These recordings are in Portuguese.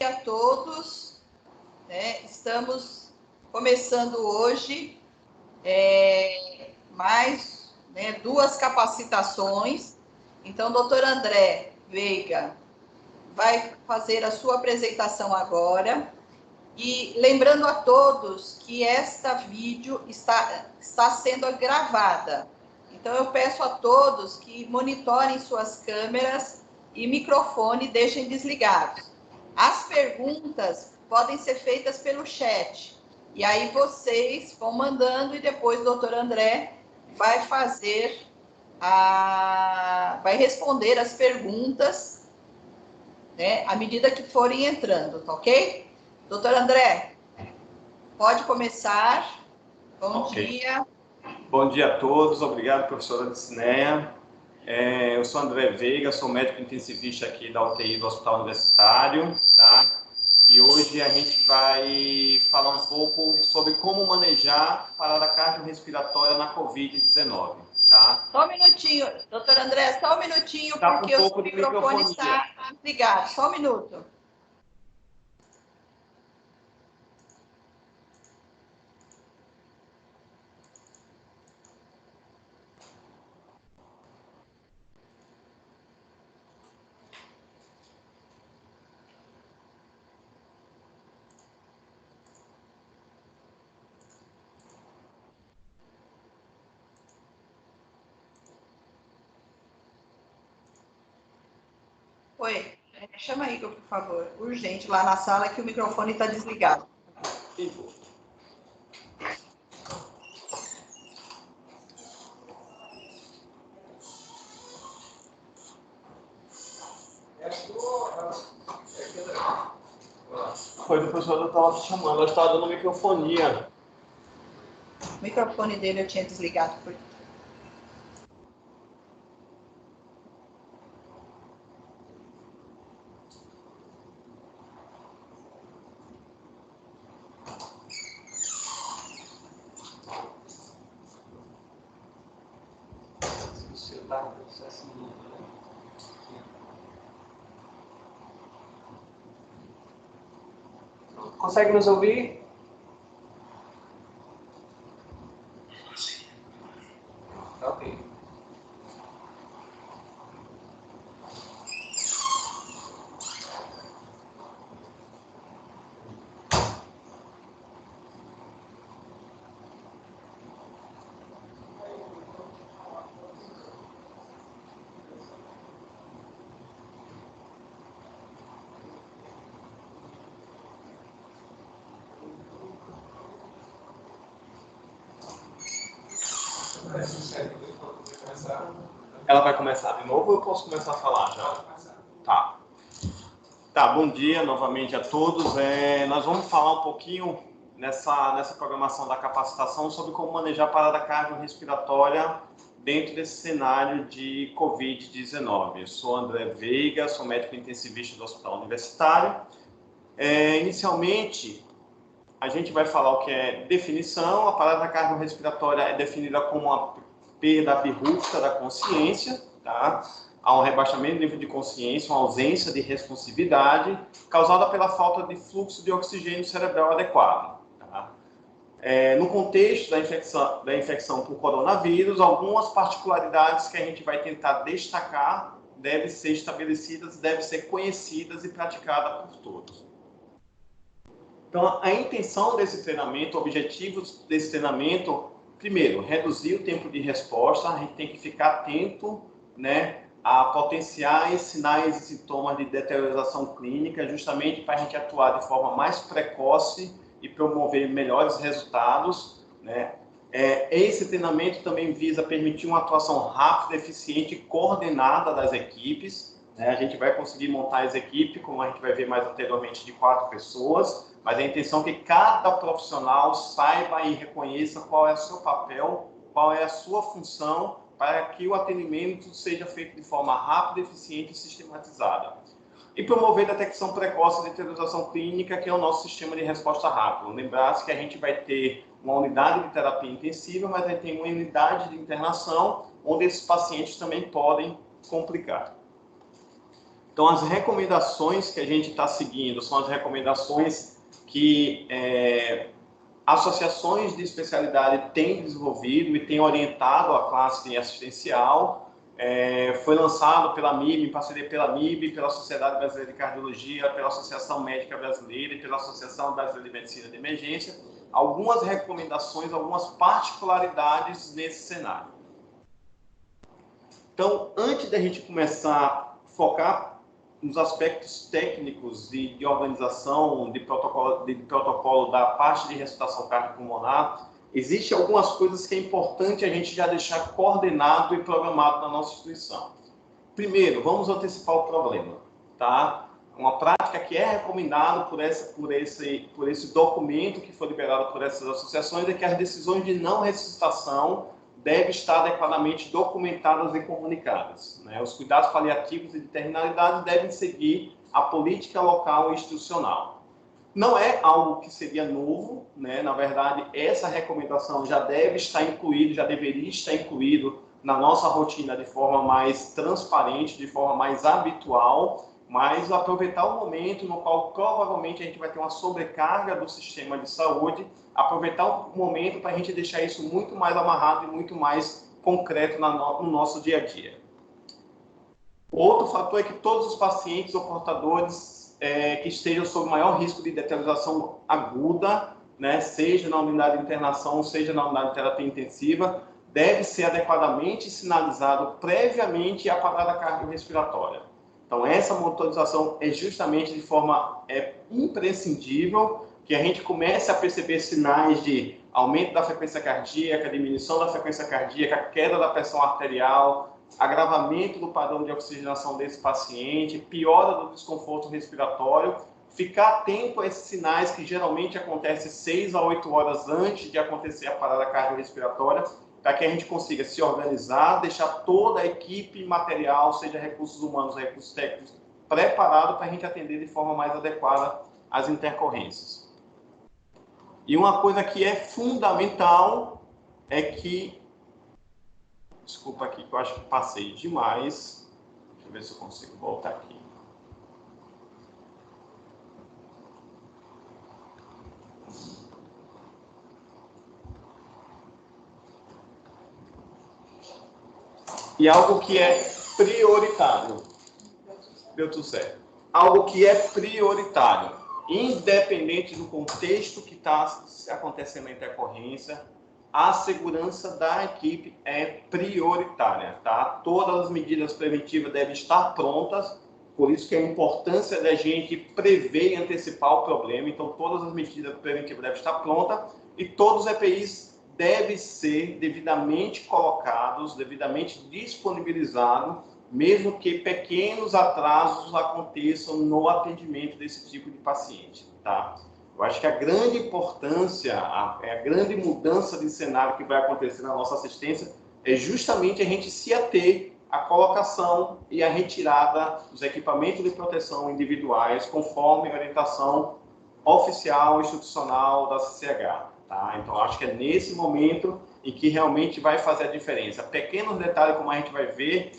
A todos, né? Estamos começando hoje mais duas capacitações. Então, doutor André Veiga vai fazer a sua apresentação agora. E lembrando a todos que esta vídeo está sendo gravada. Então, eu peço a todos que monitorem suas câmeras e microfone, deixem desligados. As perguntas podem ser feitas pelo chat. E aí vocês vão mandando e depois o doutor André vai vai responder as perguntas, né, à medida que forem entrando, tá ok? Doutor André, pode começar. Bom dia. Bom dia a todos. Obrigado, professora Dicineia. Eu sou André Veiga, sou médico intensivista aqui da UTI do Hospital Universitário, tá? E hoje a gente vai falar um pouco sobre como manejar parada cardiorrespiratória na COVID-19, tá? Só um minutinho, doutor André, só um minutinho, tá porque o seu microfone está desligado. Só um minuto. Oi, chama a Igor, por favor, urgente, lá na sala que o microfone está desligado. Foi do professor, eu estava chamando, ela estava dando microfonia. O microfone dele eu tinha desligado. Consegue nos ouvir? Ok. Ela vai começar de novo ou eu posso começar a falar já? Tá, bom dia novamente a todos. Nós vamos falar um pouquinho nessa programação da capacitação sobre como manejar a parada cardiorrespiratória dentro desse cenário de Covid-19. Eu sou André Veiga, sou médico intensivista do Hospital Universitário. Inicialmente, a gente vai falar o que é definição. A parada cardiorrespiratória é definida como uma perda abrupta da consciência, tá? Há um rebaixamento do nível de consciência, uma ausência de responsividade, causada pela falta de fluxo de oxigênio cerebral adequado. Tá? No contexto da infecção por coronavírus, algumas particularidades que a gente vai tentar destacar devem ser estabelecidas, devem ser conhecidas e praticadas por todos. Então, a intenção desse treinamento, objetivos desse treinamento, primeiro, reduzir o tempo de resposta. A gente tem que ficar atento, né, a potenciais sinais e sintomas de deterioração clínica, justamente para a gente atuar de forma mais precoce e promover melhores resultados, né? Esse treinamento também visa permitir uma atuação rápida, eficiente e coordenada das equipes, né? A gente vai conseguir montar as equipes, como a gente vai ver mais anteriormente, de 4 pessoas, mas a intenção é que cada profissional saiba e reconheça qual é o seu papel, qual é a sua função, para que o atendimento seja feito de forma rápida, eficiente e sistematizada. E promover a detecção precoce de deterioração clínica, que é o nosso sistema de resposta rápida. Lembrar-se que a gente vai ter uma unidade de terapia intensiva, mas a gente tem uma unidade de internação, onde esses pacientes também podem complicar. Então, Então, as recomendações que a gente está seguindo são as recomendações que associações de especialidade têm desenvolvido e têm orientado a classe assistencial. Foi lançado pela MIB, em parceria pela MIB, pela Sociedade Brasileira de Cardiologia, pela Associação Médica Brasileira e pela Associação Brasileira de Medicina de Emergência, algumas recomendações, algumas particularidades nesse cenário. Então, antes da gente começar a focar nos aspectos técnicos e de organização, de protocolo da parte de ressuscitação cardiopulmonar, existem algumas coisas que é importante a gente já deixar coordenado e programado na nossa instituição. Primeiro, vamos antecipar o problema, tá? Uma prática que é recomendada por esse documento que foi liberado por essas associações é que as decisões de não ressuscitação devem estar adequadamente documentadas e comunicadas, né? Os cuidados paliativos e de terminalidade devem seguir a política local e institucional. Não é algo que seria novo, né? Na verdade, essa recomendação já deve estar incluída, já deveria estar incluído na nossa rotina de forma mais transparente, de forma mais habitual, mas aproveitar o momento no qual provavelmente a gente vai ter uma sobrecarga do sistema de saúde, aproveitar o momento para a gente deixar isso muito mais amarrado e muito mais concreto no nosso dia a dia. Outro fator é que todos os pacientes ou portadores que estejam sob maior risco de deterioração aguda, né, seja na unidade de internação, seja na unidade de terapia intensiva, deve ser adequadamente sinalizado previamente a parada cardiorrespiratória. Então, essa monitorização é justamente de forma imprescindível que a gente comece a perceber sinais de aumento da frequência cardíaca, diminuição da frequência cardíaca, queda da pressão arterial, agravamento do padrão de oxigenação desse paciente, piora do desconforto respiratório, ficar atento a esses sinais que geralmente acontecem 6 a 8 horas antes de acontecer a parada cardiorrespiratória, para que a gente consiga se organizar, deixar toda a equipe material, seja recursos humanos, recursos técnicos, preparado para a gente atender de forma mais adequada as intercorrências. E uma coisa que é fundamental é que... Desculpa aqui, que eu acho que passei demais. Deixa eu ver se eu consigo voltar aqui. E algo que é prioritário. Deu tudo certo. Algo que é prioritário, independente do contexto que está acontecendo na intercorrência, a segurança da equipe é prioritária, tá? Todas as medidas preventivas devem estar prontas, por isso que a importância da gente prever e antecipar o problema. Então, todas as medidas preventivas devem estar prontas e todos os EPIs devem ser devidamente colocados, devidamente disponibilizados, mesmo que pequenos atrasos aconteçam no atendimento desse tipo de paciente, tá? Eu acho que a grande importância, a grande mudança de cenário que vai acontecer na nossa assistência é justamente a gente se ater à colocação e à retirada dos equipamentos de proteção individuais conforme a orientação oficial institucional da CCH. Tá? Então, acho que é nesse momento em que realmente vai fazer a diferença. Pequenos detalhes, como a gente vai ver,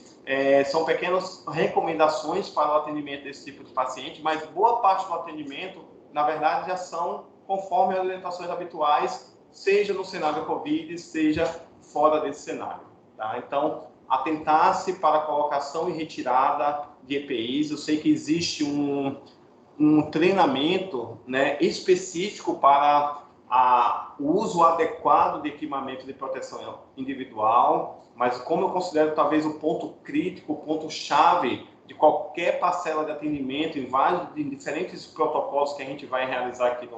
são pequenas recomendações para o atendimento desse tipo de paciente, mas boa parte do atendimento, na verdade, já são conforme as orientações habituais, seja no cenário COVID, seja fora desse cenário. Tá? Então, atentar-se para a colocação e retirada de EPIs. Eu sei que existe um treinamento, né, específico para o uso adequado de equipamento de proteção individual, mas como eu considero talvez o ponto crítico, o ponto-chave de qualquer parcela de atendimento em diferentes protocolos que a gente vai realizar aqui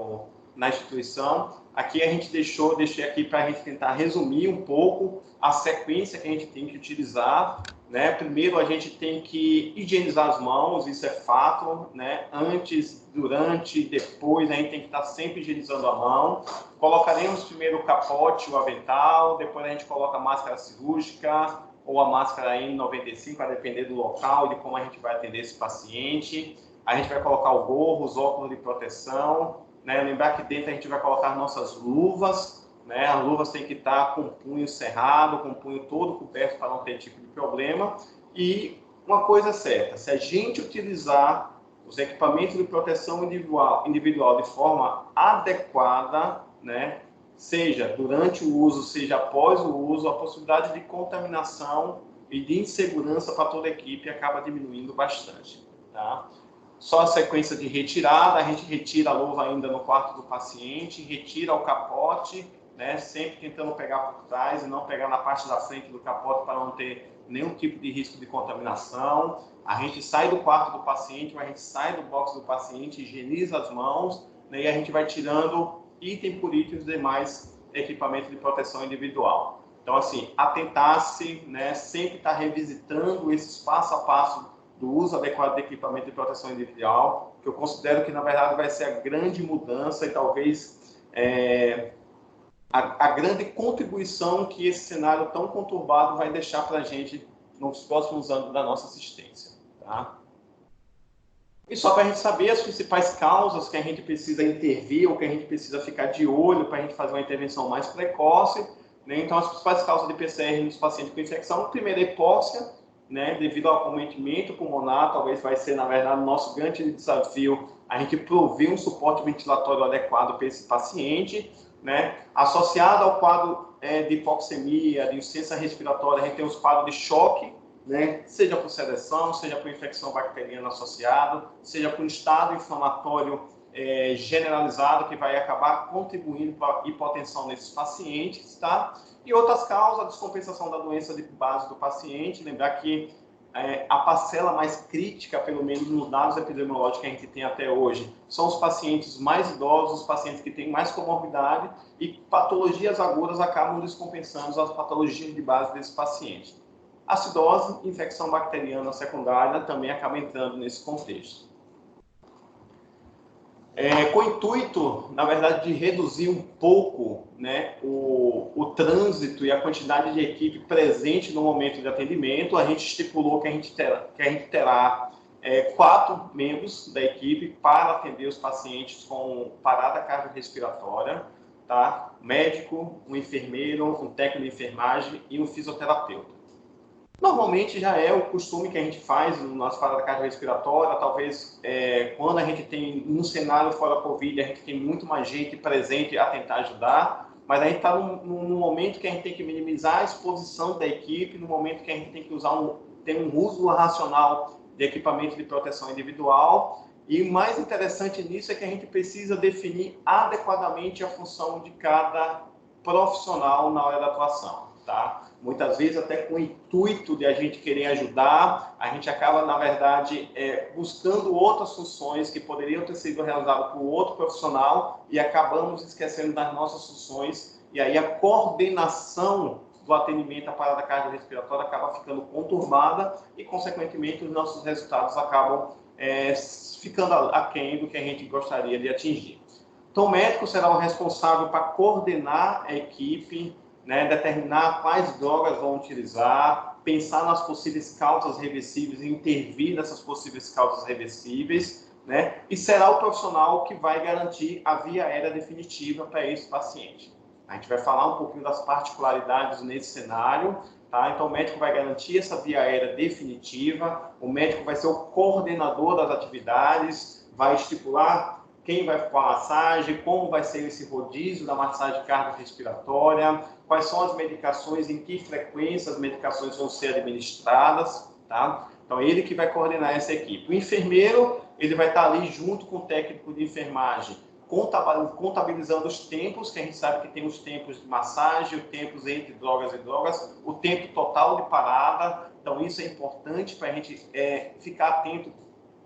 na instituição, aqui a gente deixei aqui para a gente tentar resumir um pouco a sequência que a gente tem que utilizar, né? Primeiro a gente tem que higienizar as mãos, isso é fato, né? Antes, durante, depois a gente tem que estar sempre higienizando a mão. Colocaremos primeiro o capote, o avental, depois a gente coloca a máscara cirúrgica ou a máscara N95, a depender do local e de como a gente vai atender esse paciente. A gente vai colocar o gorro, os óculos de proteção, né? Lembrar que dentro a gente vai colocar nossas luvas, né? As luvas têm que estar com o punho cerrado, com o punho todo coberto para não ter tipo de problema. E uma coisa é certa, se a gente utilizar os equipamentos de proteção individual de forma adequada, né, seja durante o uso, seja após o uso, a possibilidade de contaminação e de insegurança para toda a equipe acaba diminuindo bastante. Tá? Só a sequência de retirada, a gente retira a luva ainda no quarto do paciente, retira o capote, né, sempre tentando pegar por trás e não pegar na parte da frente do capote para não ter nenhum tipo de risco de contaminação. A gente sai do quarto do paciente, a gente sai do box do paciente, higieniza as mãos, né, e a gente vai tirando item por item os demais equipamentos de proteção individual. Então, assim, atentar-se, né, sempre estar revisitando esse passo a passo do uso adequado de equipamento de proteção individual, que eu considero que, na verdade, vai ser a grande mudança e talvez a grande contribuição que esse cenário tão conturbado vai deixar para a gente nos próximos anos da nossa assistência. Tá? E só para a gente saber as principais causas que a gente precisa intervir ou que a gente precisa ficar de olho para a gente fazer uma intervenção mais precoce, né? Então, as principais causas de PCR nos pacientes com infecção, primeiro, a hipóxia, né? Devido ao acometimento pulmonar, talvez vai ser, na verdade, o nosso grande desafio a gente prover um suporte ventilatório adequado para esse paciente, né? Associado ao quadro de hipoxemia, de insuficiência respiratória, a gente tem os quadros de choque, né? Seja por sedação, seja por infecção bacteriana associada, seja por estado inflamatório generalizado, que vai acabar contribuindo para a hipotensão nesses pacientes, tá? E outras causas, a descompensação da doença de base do paciente, lembrar que a parcela mais crítica, pelo menos nos dados epidemiológicos que a gente tem até hoje, são os pacientes mais idosos, os pacientes que têm mais comorbidade, e patologias agudas acabam descompensando as patologias de base desse paciente. Acidose, infecção bacteriana secundária, também acaba entrando nesse contexto. Com o intuito, na verdade, de reduzir um pouco, né, o trânsito e a quantidade de equipe presente no momento de atendimento, a gente estipulou que a gente terá 4 membros da equipe para atender os pacientes com parada cardiorrespiratória, tá? Médico, um enfermeiro, um técnico de enfermagem e um fisioterapeuta. Normalmente já é o costume que a gente faz nas paradas cardiorrespiratórias, talvez quando a gente tem um cenário fora Covid, a gente tem muito mais gente presente a tentar ajudar, mas a gente está num momento que a gente tem que minimizar a exposição da equipe, no momento que a gente tem que ter um uso racional de equipamento de proteção individual, e o mais interessante nisso é que a gente precisa definir adequadamente a função de cada profissional na hora da atuação, tá? Muitas vezes até com o intuito de a gente querer ajudar, a gente acaba, na verdade, buscando outras funções que poderiam ter sido realizadas por outro profissional e acabamos esquecendo das nossas funções, e aí a coordenação do atendimento à parada cardiorrespiratória acaba ficando conturbada e, consequentemente, os nossos resultados acabam ficando aquém do que a gente gostaria de atingir. Então, o médico será o responsável para coordenar a equipe, né, determinar quais drogas vão utilizar, pensar nas possíveis causas reversíveis e intervir nessas possíveis causas reversíveis, né, e será o profissional que vai garantir a via aérea definitiva para esse paciente. A gente vai falar um pouquinho das particularidades nesse cenário, tá? Então, o médico vai garantir essa via aérea definitiva, o médico vai ser o coordenador das atividades, vai estipular quem vai para a massagem, como vai ser esse rodízio da massagem cardiorrespiratória, quais são as medicações, em que frequência as medicações vão ser administradas, tá? Então, ele que vai coordenar essa equipe. O enfermeiro, ele vai estar ali junto com o técnico de enfermagem, contabilizando os tempos, que a gente sabe que tem os tempos de massagem, os tempos entre drogas e drogas, o tempo total de parada. Então, isso é importante para a gente ficar atento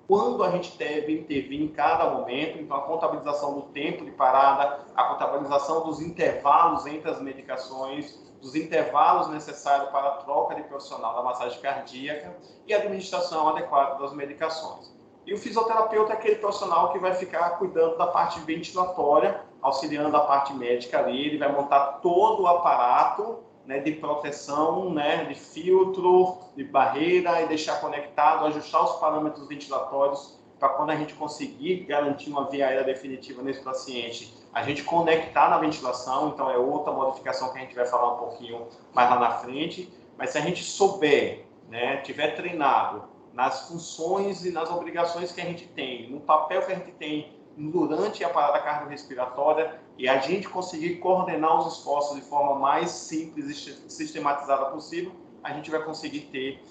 quando a gente deve intervir em cada momento. Então, a contabilização do tempo de parada, a contabilização dos intervalos entre as medicações, dos intervalos necessários para a troca de profissional da massagem cardíaca e a administração adequada das medicações. E o fisioterapeuta é aquele profissional que vai ficar cuidando da parte ventilatória, auxiliando a parte médica ali, ele vai montar todo o aparato, né, de proteção, né, de filtro, de barreira, e deixar conectado, ajustar os parâmetros ventilatórios para quando a gente conseguir garantir uma via aérea definitiva nesse paciente, a gente conectar na ventilação. Então é outra modificação que a gente vai falar um pouquinho mais lá na frente. Mas se a gente souber né, tiver treinado nas funções e nas obrigações que a gente tem, no papel que a gente tem durante a parada cardiorrespiratória, e a gente conseguir coordenar os esforços de forma mais simples e sistematizada possível, a gente vai conseguir ter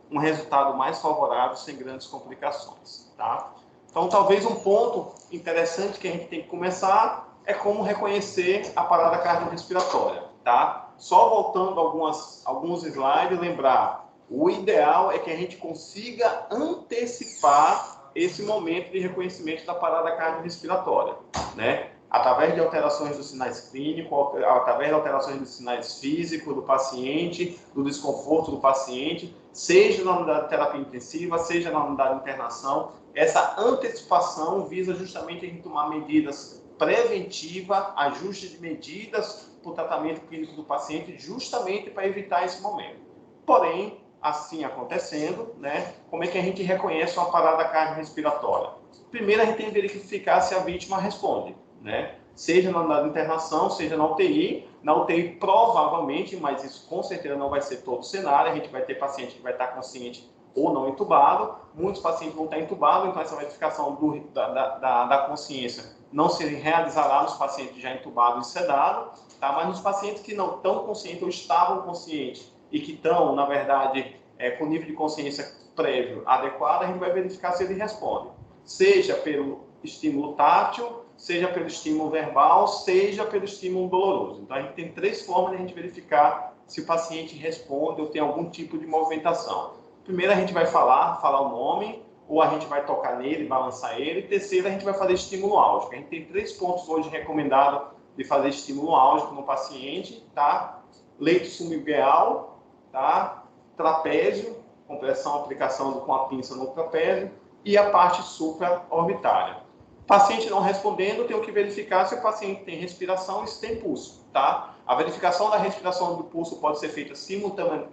um resultado mais favorável sem grandes complicações, tá? Então, talvez um ponto interessante que a gente tem que começar é como reconhecer a parada cardiorrespiratória, tá? Só voltando alguns slides, lembrar, o ideal é que a gente consiga antecipar esse momento de reconhecimento da parada cardiorrespiratória, né? Através de alterações dos sinais clínicos, através de alterações dos sinais físicos do paciente, do desconforto do paciente, seja na unidade de terapia intensiva, seja na unidade de internação. Essa antecipação visa justamente a gente tomar medidas preventivas, ajuste de medidas para o tratamento clínico do paciente, justamente para evitar esse momento. Porém, assim acontecendo, né, como é que a gente reconhece uma parada cardiorrespiratória? Primeiro, a gente tem que verificar se a vítima responde, né? Seja na unidade de internação, seja na UTI. Na UTI, provavelmente, mas isso com certeza não vai ser todo o cenário, a gente vai ter paciente que vai estar consciente ou não entubado, muitos pacientes vão estar entubados, então essa verificação da consciência não se realizará nos pacientes já entubados e sedados, tá? Mas nos pacientes que não estão conscientes ou estavam conscientes e que estão, na verdade, com nível de consciência prévio adequado, a gente vai verificar se ele responde, seja pelo estímulo tátil, seja pelo estímulo verbal, seja pelo estímulo doloroso. Então, a gente tem 3 formas de a gente verificar se o paciente responde ou tem algum tipo de movimentação. Primeiro, a gente vai falar o nome, ou a gente vai tocar nele, balançar ele. Terceiro, a gente vai fazer estímulo álgico. A gente tem 3 pontos hoje recomendados de fazer estímulo álgico no paciente, tá? Leito subungueal, tá? Trapézio, compressão, aplicação com a pinça no trapézio, e a parte supraorbitária. Paciente não respondendo, eu tenho que verificar se o paciente tem respiração e se tem pulso, tá? A verificação da respiração do pulso pode ser feita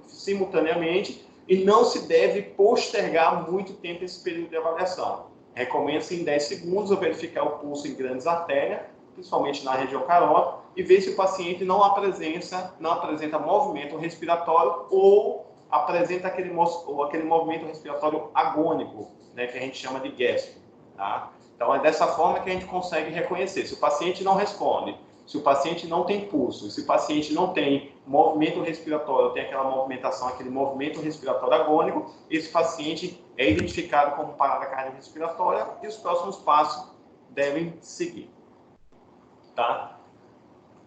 simultaneamente e não se deve postergar muito tempo esse período de avaliação. Recomenda-se em 10 segundos eu verificar o pulso em grandes artérias, principalmente na região carótida, e ver se o paciente não apresenta movimento respiratório ou apresenta aquele movimento respiratório agônico, né, que a gente chama de gastro, tá? Então, é dessa forma que a gente consegue reconhecer. Se o paciente não responde, se o paciente não tem pulso, se o paciente não tem movimento respiratório, tem aquela movimentação, aquele movimento respiratório agônico, esse paciente é identificado como parada cardiorrespiratória e os próximos passos devem seguir. Tá?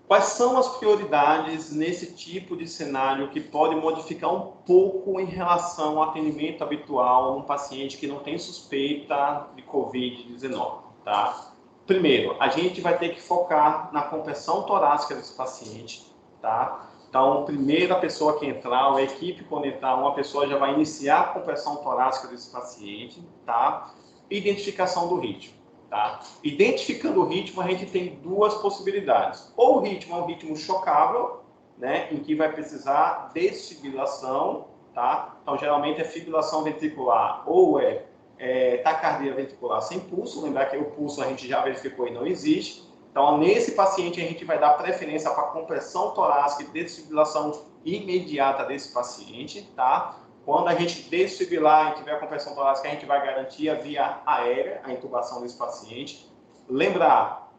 Quais são as prioridades nesse tipo de cenário que pode modificar um pouco em relação ao atendimento habitual num paciente que não tem suspeita de COVID-19, tá? Primeiro, a gente vai ter que focar na compressão torácica desse paciente, tá? Então, primeiro a pessoa que entrar, ou a equipe quando entrar, uma pessoa já vai iniciar a compressão torácica desse paciente, tá? Identificação do ritmo. Tá? Identificando o ritmo, a gente tem 2 possibilidades. Ou o ritmo é um ritmo chocável, né, em que vai precisar desfibrilação, tá? Então, geralmente é fibrilação ventricular ou taquicardia ventricular sem pulso. Lembrar que o pulso a gente já verificou e não existe. Então, nesse paciente, a gente vai dar preferência para compressão torácica e desfibrilação imediata desse paciente, tá? Quando a gente desfibrilar e tiver a compressão torácica, a gente vai garantir a via aérea, a intubação desse paciente. Lembrar,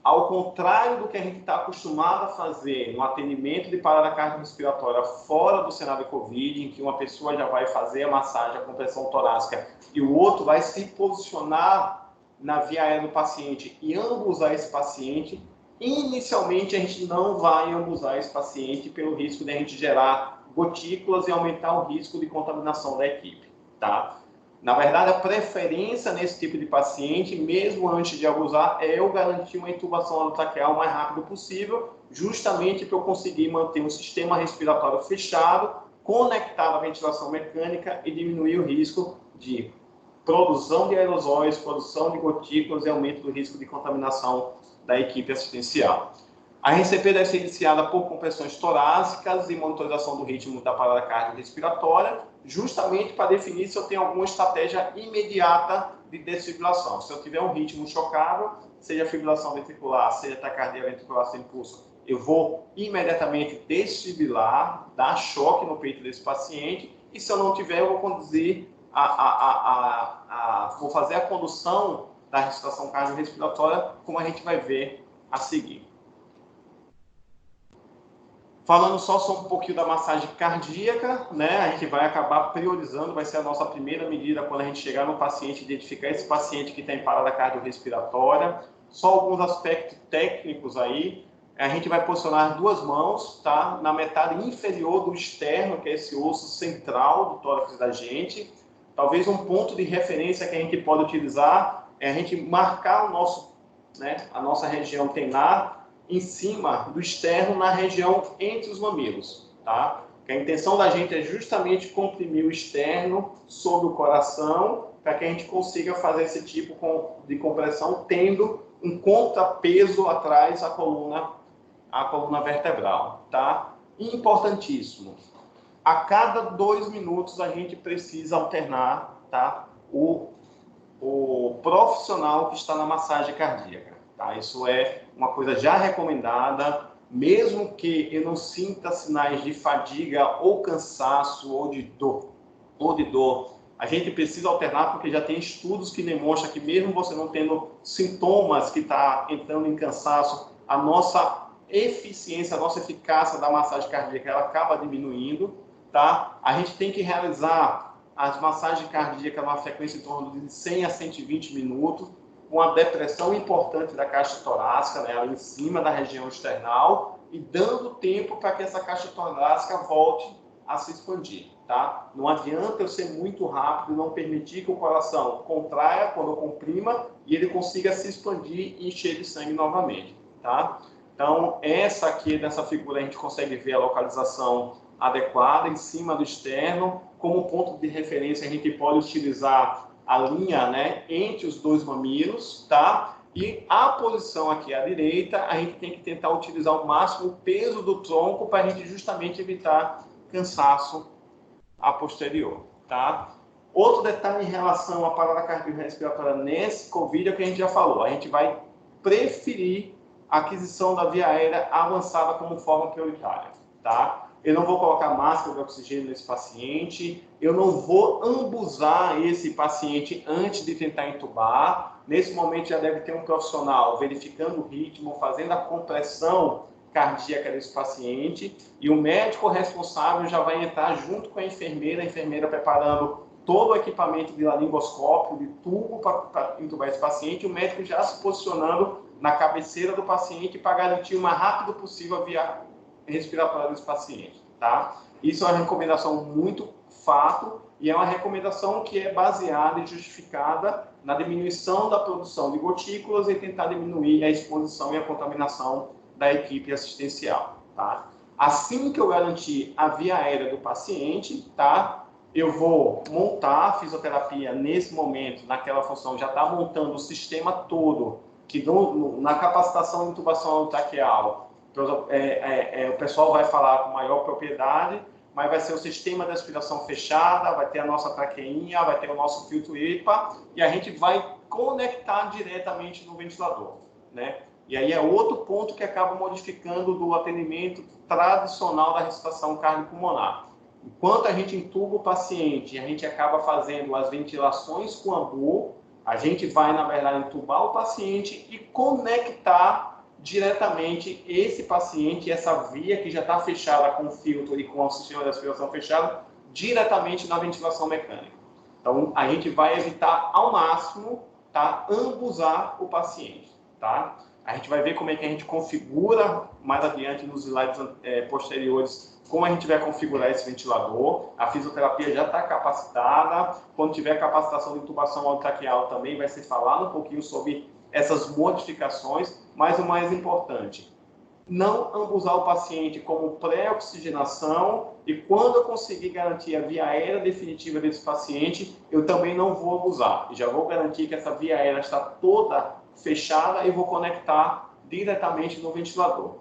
ao contrário do que a gente está acostumado a fazer no atendimento de parada cardiorrespiratória fora do cenário COVID, em que uma pessoa já vai fazer a massagem, a compressão torácica, e o outro vai se posicionar na via aérea do paciente e ambusar esse paciente, inicialmente a gente não vai ambusar esse paciente pelo risco de a gente gerar gotículas e aumentar o risco de contaminação da equipe, tá? Na verdade, a preferência nesse tipo de paciente, mesmo antes de abusar, é eu garantir uma intubação orotraqueal o mais rápido possível, justamente para eu conseguir manter um sistema respiratório fechado, conectado à ventilação mecânica e diminuir o risco de produção de aerosóis, produção de gotículas e aumento do risco de contaminação da equipe assistencial. A RCP deve ser iniciada por compressões torácicas e monitorização do ritmo da parada cardiorrespiratória, justamente para definir se eu tenho alguma estratégia imediata de desfibrilação. Se eu tiver um ritmo chocável, seja fibrilação ventricular, seja taquicardia ventricular sem pulso, eu vou imediatamente desfibrilar, dar choque no peito desse paciente e se eu não tiver, eu vou conduzir vou fazer a condução da ressuscitação cardiorrespiratória, como a gente vai ver a seguir. Falando só um pouquinho da massagem cardíaca, né? A gente vai acabar priorizando, vai ser a nossa primeira medida quando a gente chegar no paciente, identificar esse paciente que está em parada cardiorrespiratória. Só alguns aspectos técnicos aí. A gente vai posicionar 2 mãos, tá? Na metade inferior do externo, que é esse osso central do tórax da gente. Talvez um ponto de referência que a gente pode utilizar é a gente marcar o nosso, né, a nossa região tenar em cima do externo, na região entre os mamilos, tá? Que a intenção da gente é justamente comprimir o externo sobre o coração, para que a gente consiga fazer esse tipo de compressão, tendo um contrapeso atrás à coluna vertebral, tá? Importantíssimo. A cada 2 minutos a gente precisa alternar, tá? O profissional que está na massagem cardíaca. Tá? Isso é uma coisa já recomendada, mesmo que eu não sinta sinais de fadiga ou cansaço ou de dor, a gente precisa alternar porque já tem estudos que demonstram que mesmo você não tendo sintomas que está entrando em cansaço, a nossa eficiência, a nossa eficácia da massagem cardíaca, ela acaba diminuindo, tá? A gente tem que realizar as massagens cardíacas numa frequência em torno de 100 a 120 minutos, com a depressão importante da caixa torácica, né, ali em cima da região external, e dando tempo para que essa caixa torácica volte a se expandir, tá? Não adianta eu ser muito rápido e não permitir que o coração contraia quando eu comprima e ele consiga se expandir e encher de sangue novamente, tá? Então, essa aqui, nessa figura, a gente consegue ver a localização adequada em cima do externo. Como ponto de referência, a gente pode utilizar a linha, né, entre os 2 mamilos, tá? E a posição aqui à direita, a gente tem que tentar utilizar ao máximo o peso do tronco para a gente justamente evitar cansaço a posterior, tá? Outro detalhe em relação à parada cardiorrespiratória nesse COVID é o que a gente já falou. A gente vai preferir a aquisição da via aérea avançada como forma prioritária, tá? Eu não vou colocar máscara de oxigênio nesse paciente, eu não vou ambusar esse paciente antes de tentar entubar. Nesse momento já deve ter um profissional verificando o ritmo, fazendo a compressão cardíaca desse paciente, e o médico responsável já vai entrar junto com a enfermeira preparando todo o equipamento de laringoscópio, de tubo para entubar esse paciente, e o médico já se posicionando na cabeceira do paciente para garantir o mais rápido possível a via respiratória desse paciente, tá? Isso é uma recomendação muito fato e é uma recomendação que é baseada e justificada na diminuição da produção de gotículas e tentar diminuir a exposição e a contaminação da equipe assistencial, tá? Assim que eu garantir a via aérea do paciente, tá? Eu vou montar a fisioterapia nesse momento, naquela função, já está montando o sistema todo, que na capacitação de intubação traqueal, o pessoal vai falar com maior propriedade, mas vai ser o sistema de aspiração fechada, vai ter a nossa traqueinha, vai ter o nosso filtro EPA, e a gente vai conectar diretamente no ventilador, né? E aí é outro ponto que acaba modificando do atendimento tradicional da ressuscitação cardiopulmonar. Enquanto a gente entuba o paciente, a gente acaba fazendo as ventilações com AMBU, a gente vai, na verdade, entubar o paciente e conectar diretamente esse paciente, essa via que já está fechada com o filtro e com o sistema de aspiração fechado, diretamente na ventilação mecânica. Então, a gente vai evitar ao máximo, tá, ambusar o paciente, tá? A gente vai ver como é que a gente configura mais adiante nos slides posteriores, como a gente vai configurar esse ventilador. A fisioterapia já está capacitada. Quando tiver capacitação de intubação audiotraqueal também vai ser falado um pouquinho sobre essas modificações, mas o mais importante, não ambusar o paciente como pré-oxigenação, e quando eu conseguir garantir a via aérea definitiva desse paciente, eu também não vou abusar. Já vou garantir que essa via aérea está toda fechada e vou conectar diretamente no ventilador.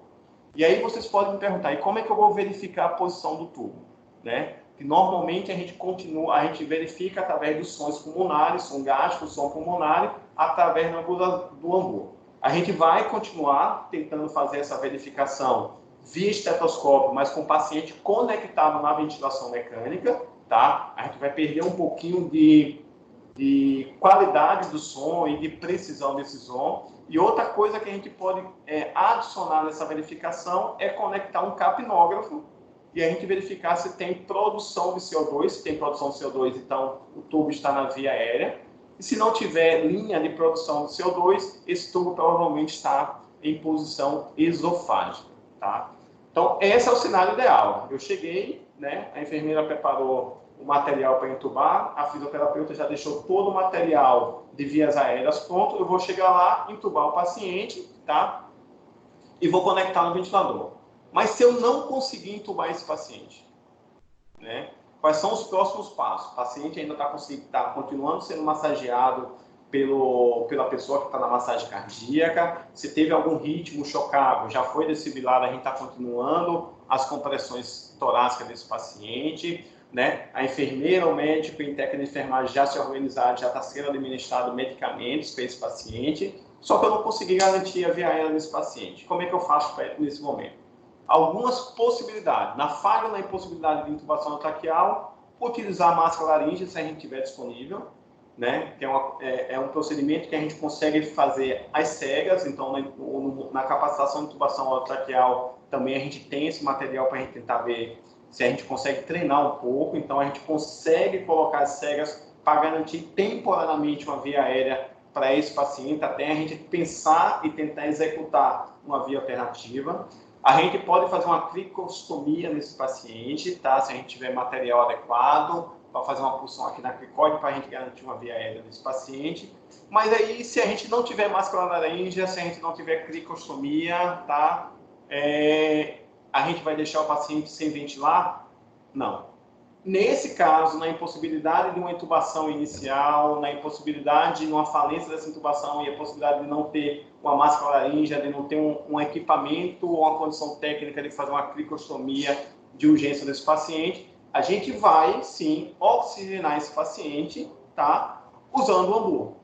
E aí vocês podem me perguntar, e como é que eu vou verificar a posição do tubo, né? Que normalmente a gente verifica através dos sons pulmonares, som gástrico, som pulmonar, através do AMBU. A gente vai continuar tentando fazer essa verificação via estetoscópio, mas com o paciente conectado na ventilação mecânica, tá? A gente vai perder um pouquinho de qualidade do som e de precisão desse som. E outra coisa que a gente pode adicionar nessa verificação é conectar um capnógrafo e a gente verificar se tem produção de CO2. Se tem produção de CO2, então o tubo está na via aérea. E se não tiver linha de produção de CO2, esse tubo provavelmente está em posição esofágica, tá? Então, esse é o cenário ideal. Eu cheguei, né, a enfermeira preparou o material para entubar, a fisioterapeuta já deixou todo o material de vias aéreas pronto, eu vou chegar lá, entubar o paciente, tá? E vou conectar no ventilador. Mas se eu não conseguir entubar esse paciente, né? Quais são os próximos passos? O paciente ainda está continuando sendo massageado pela pessoa que está na massagem cardíaca. Se teve algum ritmo chocável, já foi desfibrillado, a gente está continuando as compressões torácicas desse paciente, né? A enfermeira, o médico e o técnico de enfermagem já se organizaram, já está sendo administrado medicamentos para esse paciente, só que eu não consegui garantir a via aérea nesse paciente. Como é que eu faço nesse momento? Algumas possibilidades. Na falha na impossibilidade de intubação traqueal, utilizar a máscara laríngea se a gente tiver disponível, né? Que é um procedimento que a gente consegue fazer às cegas. Então, na capacitação de intubação traqueal, também a gente tem esse material para a gente tentar ver se a gente consegue treinar um pouco. Então, a gente consegue colocar as cegas para garantir temporariamente uma via aérea para esse paciente, até a gente pensar e tentar executar uma via alternativa. A gente pode fazer uma cricostomia nesse paciente, tá? Se a gente tiver material adequado, para fazer uma punção aqui na cricóide, para a gente garantir uma via aérea nesse paciente. Mas aí, se a gente não tiver máscara laríngea, se a gente não tiver cricostomia, tá? A gente vai deixar o paciente sem ventilar? Não. Nesse caso, na impossibilidade de uma intubação inicial, na impossibilidade de uma falência dessa intubação e a possibilidade de não ter uma máscara laríngea, de não ter um equipamento ou uma condição técnica de fazer uma cricostomia de urgência desse paciente, a gente vai, sim, oxigenar esse paciente, tá? Usando o ambu,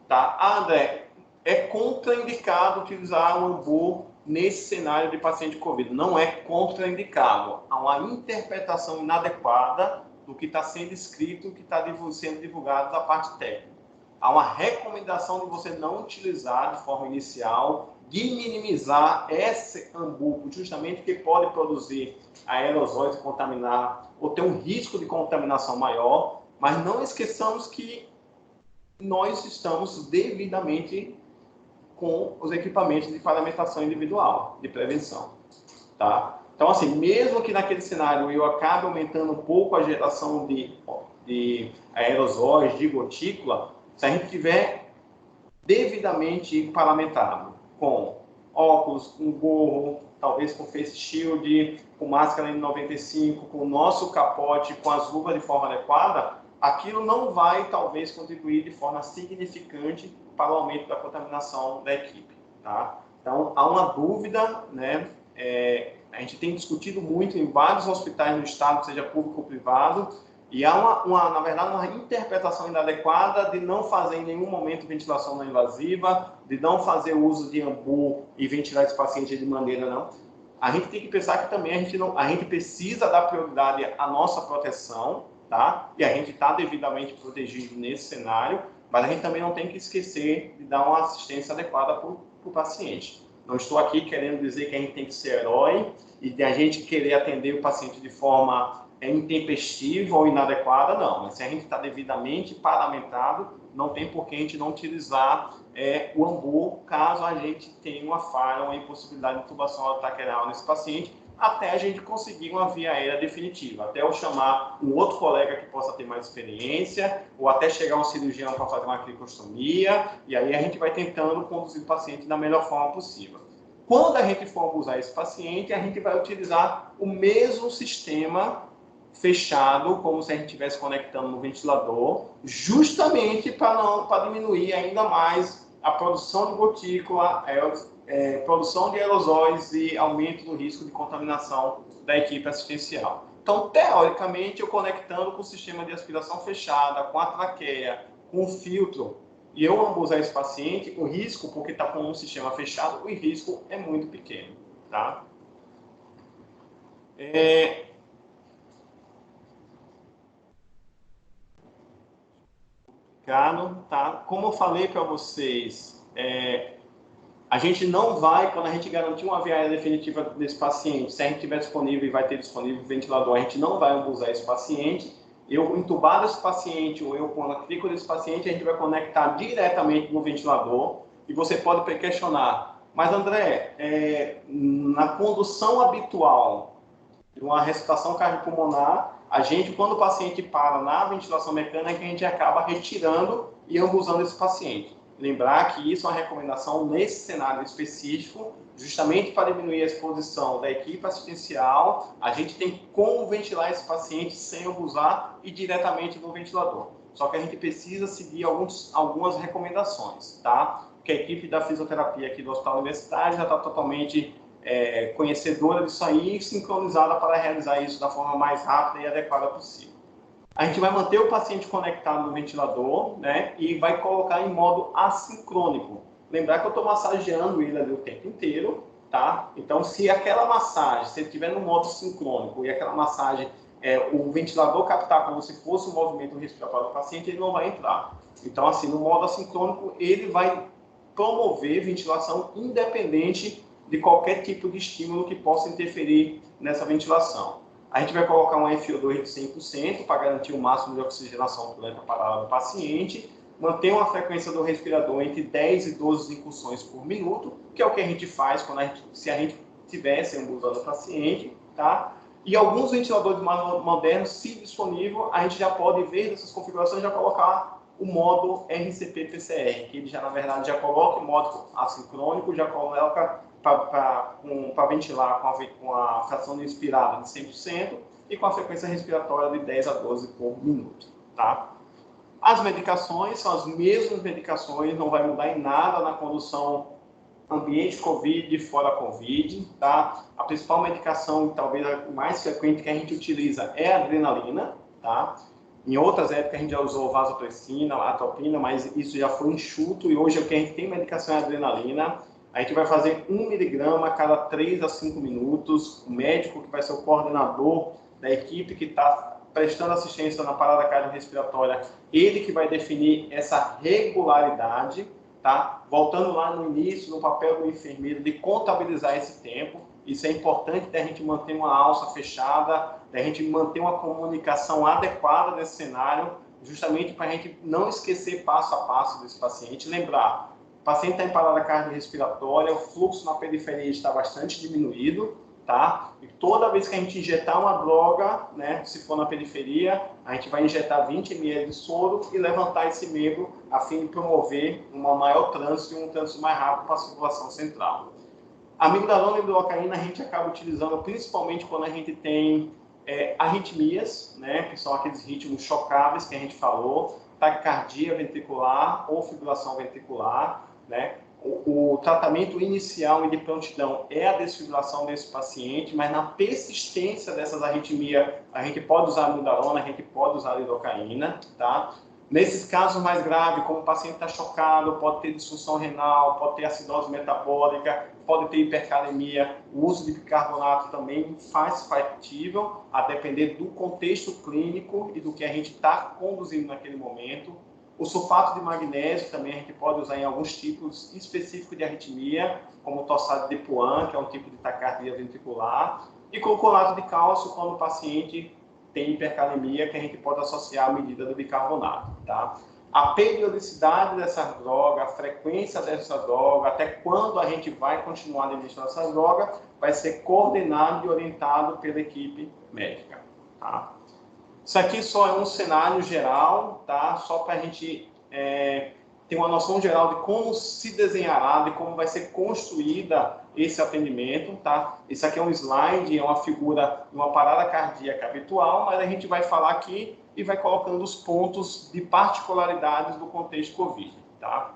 tá? André, é contraindicado utilizar o ambu nesse cenário de paciente COVID. Não é contraindicado. Há uma interpretação inadequada do que está sendo escrito, que está sendo divulgado da parte técnica. Há uma recomendação de você não utilizar de forma inicial, de minimizar esse ambu, justamente porque pode produzir aerosóis e contaminar, ou ter um risco de contaminação maior, mas não esqueçamos que nós estamos devidamente com os equipamentos de paramentação individual, de prevenção, tá? Então, assim, mesmo que naquele cenário eu acabe aumentando um pouco a geração de aerosóis, de gotícula, se a gente tiver devidamente paramentado, com óculos, um gorro, talvez com face shield, com máscara N95, com o nosso capote, com as luvas de forma adequada, aquilo não vai, talvez, contribuir de forma significante para o aumento da contaminação da equipe, tá? Então, há uma dúvida, né? A gente tem discutido muito em vários hospitais no estado, seja público ou privado, e há na verdade, uma interpretação inadequada de não fazer em nenhum momento ventilação não invasiva, de não fazer uso de ambu e ventilar esse paciente de maneira não. A gente tem que pensar que também a gente precisa dar prioridade à nossa proteção, tá? E a gente está devidamente protegido nesse cenário, mas a gente também não tem que esquecer de dar uma assistência adequada para o paciente. Não estou aqui querendo dizer que a gente tem que ser herói e de a gente querer atender o paciente de forma intempestiva ou inadequada, não. Mas se a gente está devidamente paramentado, não tem por que a gente não utilizar o ambu, caso a gente tenha uma falha ou uma impossibilidade de intubação traqueal nesse paciente, até a gente conseguir uma via aérea definitiva, até eu chamar um outro colega que possa ter mais experiência, ou até chegar um cirurgião para fazer uma cricostomia, e aí a gente vai tentando conduzir o paciente da melhor forma possível. Quando a gente for abusar esse paciente, a gente vai utilizar o mesmo sistema fechado, como se a gente estivesse conectando no ventilador, justamente para diminuir ainda mais a produção de gotícula, produção de aerosóis e aumento do risco de contaminação da equipe assistencial. Então, teoricamente, eu conectando com o sistema de aspiração fechada, com a traqueia, com o filtro, e eu abusar esse paciente, o risco, porque está com um sistema fechado, o risco é muito pequeno, tá? Claro, tá? Como eu falei para vocês, a gente não vai, quando a gente garantir uma via aérea definitiva desse paciente, se a gente tiver disponível e vai ter disponível o ventilador, a gente não vai abusar esse paciente. Eu entubar esse paciente ou eu com a matrícula desse paciente, a gente vai conectar diretamente no ventilador e você pode questionar, mas André, na condução habitual de uma ressuscitação cardiopulmonar, a gente, quando o paciente para na ventilação mecânica, a gente acaba retirando e ambusando esse paciente. Lembrar que isso é uma recomendação nesse cenário específico, justamente para diminuir a exposição da equipe assistencial, a gente tem como ventilar esse paciente sem abusar e diretamente no ventilador. Só que a gente precisa seguir algumas recomendações, tá? Porque a equipe da fisioterapia aqui do Hospital Universitário já está totalmente conhecedora disso aí e sincronizada para realizar isso da forma mais rápida e adequada possível. A gente vai manter o paciente conectado no ventilador, né, e vai colocar em modo assincrônico. Lembrar que eu estou massageando ele ali o tempo inteiro, tá? Então, se aquela massagem, se ele estiver no modo sincrônico e aquela massagem, o ventilador captar como se fosse um movimento respiratório do paciente, ele não vai entrar. Então, assim, no modo assincrônico, ele vai promover ventilação independente de qualquer tipo de estímulo que possa interferir nessa ventilação. A gente vai colocar um FO2 de 100% para garantir o máximo de oxigenação durante a parada do paciente, manter uma frequência do respirador entre 10 e 12 incursões por minuto, que é o que a gente faz se a gente tivesse ambulando o paciente, tá? E alguns ventiladores mais modernos, se disponível, a gente já pode ver dessas configurações, já colocar o modo RCP-PCR, que ele já, na verdade, já coloca o modo assincrônico, já coloca para ventilar com a fração de inspirada de 100% e com a frequência respiratória de 10 a 12 por minuto, tá? As medicações são as mesmas medicações, não vai mudar em nada na condução ambiente COVID e fora COVID, tá? A principal medicação, talvez a mais frequente que a gente utiliza é a adrenalina, tá? Em outras épocas a gente já usou vasopressina, atropina, mas isso já foi enxuto e hoje o que a gente tem medicação é a adrenalina. A gente vai fazer 1 miligrama a cada 3 a 5 minutos. O médico que vai ser o coordenador da equipe que está prestando assistência na parada cardiorrespiratória, ele que vai definir essa regularidade, tá? Voltando lá no início, no papel do enfermeiro, de contabilizar esse tempo. Isso é importante da gente manter uma alça fechada, da gente manter uma comunicação adequada nesse cenário, justamente para a gente não esquecer passo a passo desse paciente. Lembrar, o paciente está em parada cardiorrespiratória, o fluxo na periferia está bastante diminuído, tá? E toda vez que a gente injetar uma droga, né, se for na periferia, a gente vai injetar 20 ml de soro e levantar esse membro a fim de promover uma maior trânsito e um trânsito mais rápido para a circulação central. A amigdalona e lidocaína a gente acaba utilizando principalmente quando a gente tem arritmias, né, que são aqueles ritmos chocáveis que a gente falou, taquicardia ventricular ou fibrilação ventricular, né? O tratamento inicial e de prontidão é a desfibrilação desse paciente, mas na persistência dessas arritmias, a gente pode usar a amigdalona, a gente pode usar a lidocaína, tá? Nesses casos mais graves, como o paciente está chocado, pode ter disfunção renal, pode ter acidose metabólica, pode ter hipercalemia, o uso de bicarbonato também faz factível, a depender do contexto clínico e do que a gente está conduzindo naquele momento. O sulfato de magnésio também a gente pode usar em alguns tipos específicos de arritmia, como o torsade de Puan, que é um tipo de taquicardia ventricular, e gluconato de cálcio quando o paciente tem hipercalemia, que a gente pode associar à medida do bicarbonato, tá? A periodicidade dessa droga, a frequência dessa droga, até quando a gente vai continuar administrando essa droga, vai ser coordenado e orientado pela equipe médica, tá? Isso aqui só é um cenário geral, tá? Só para a gente ter uma noção geral de como se desenhará, de como vai ser construída esse atendimento, tá? Isso aqui é um slide, é uma figura de uma parada cardíaca habitual, mas a gente vai falar aqui e vai colocando os pontos de particularidades do contexto COVID, tá?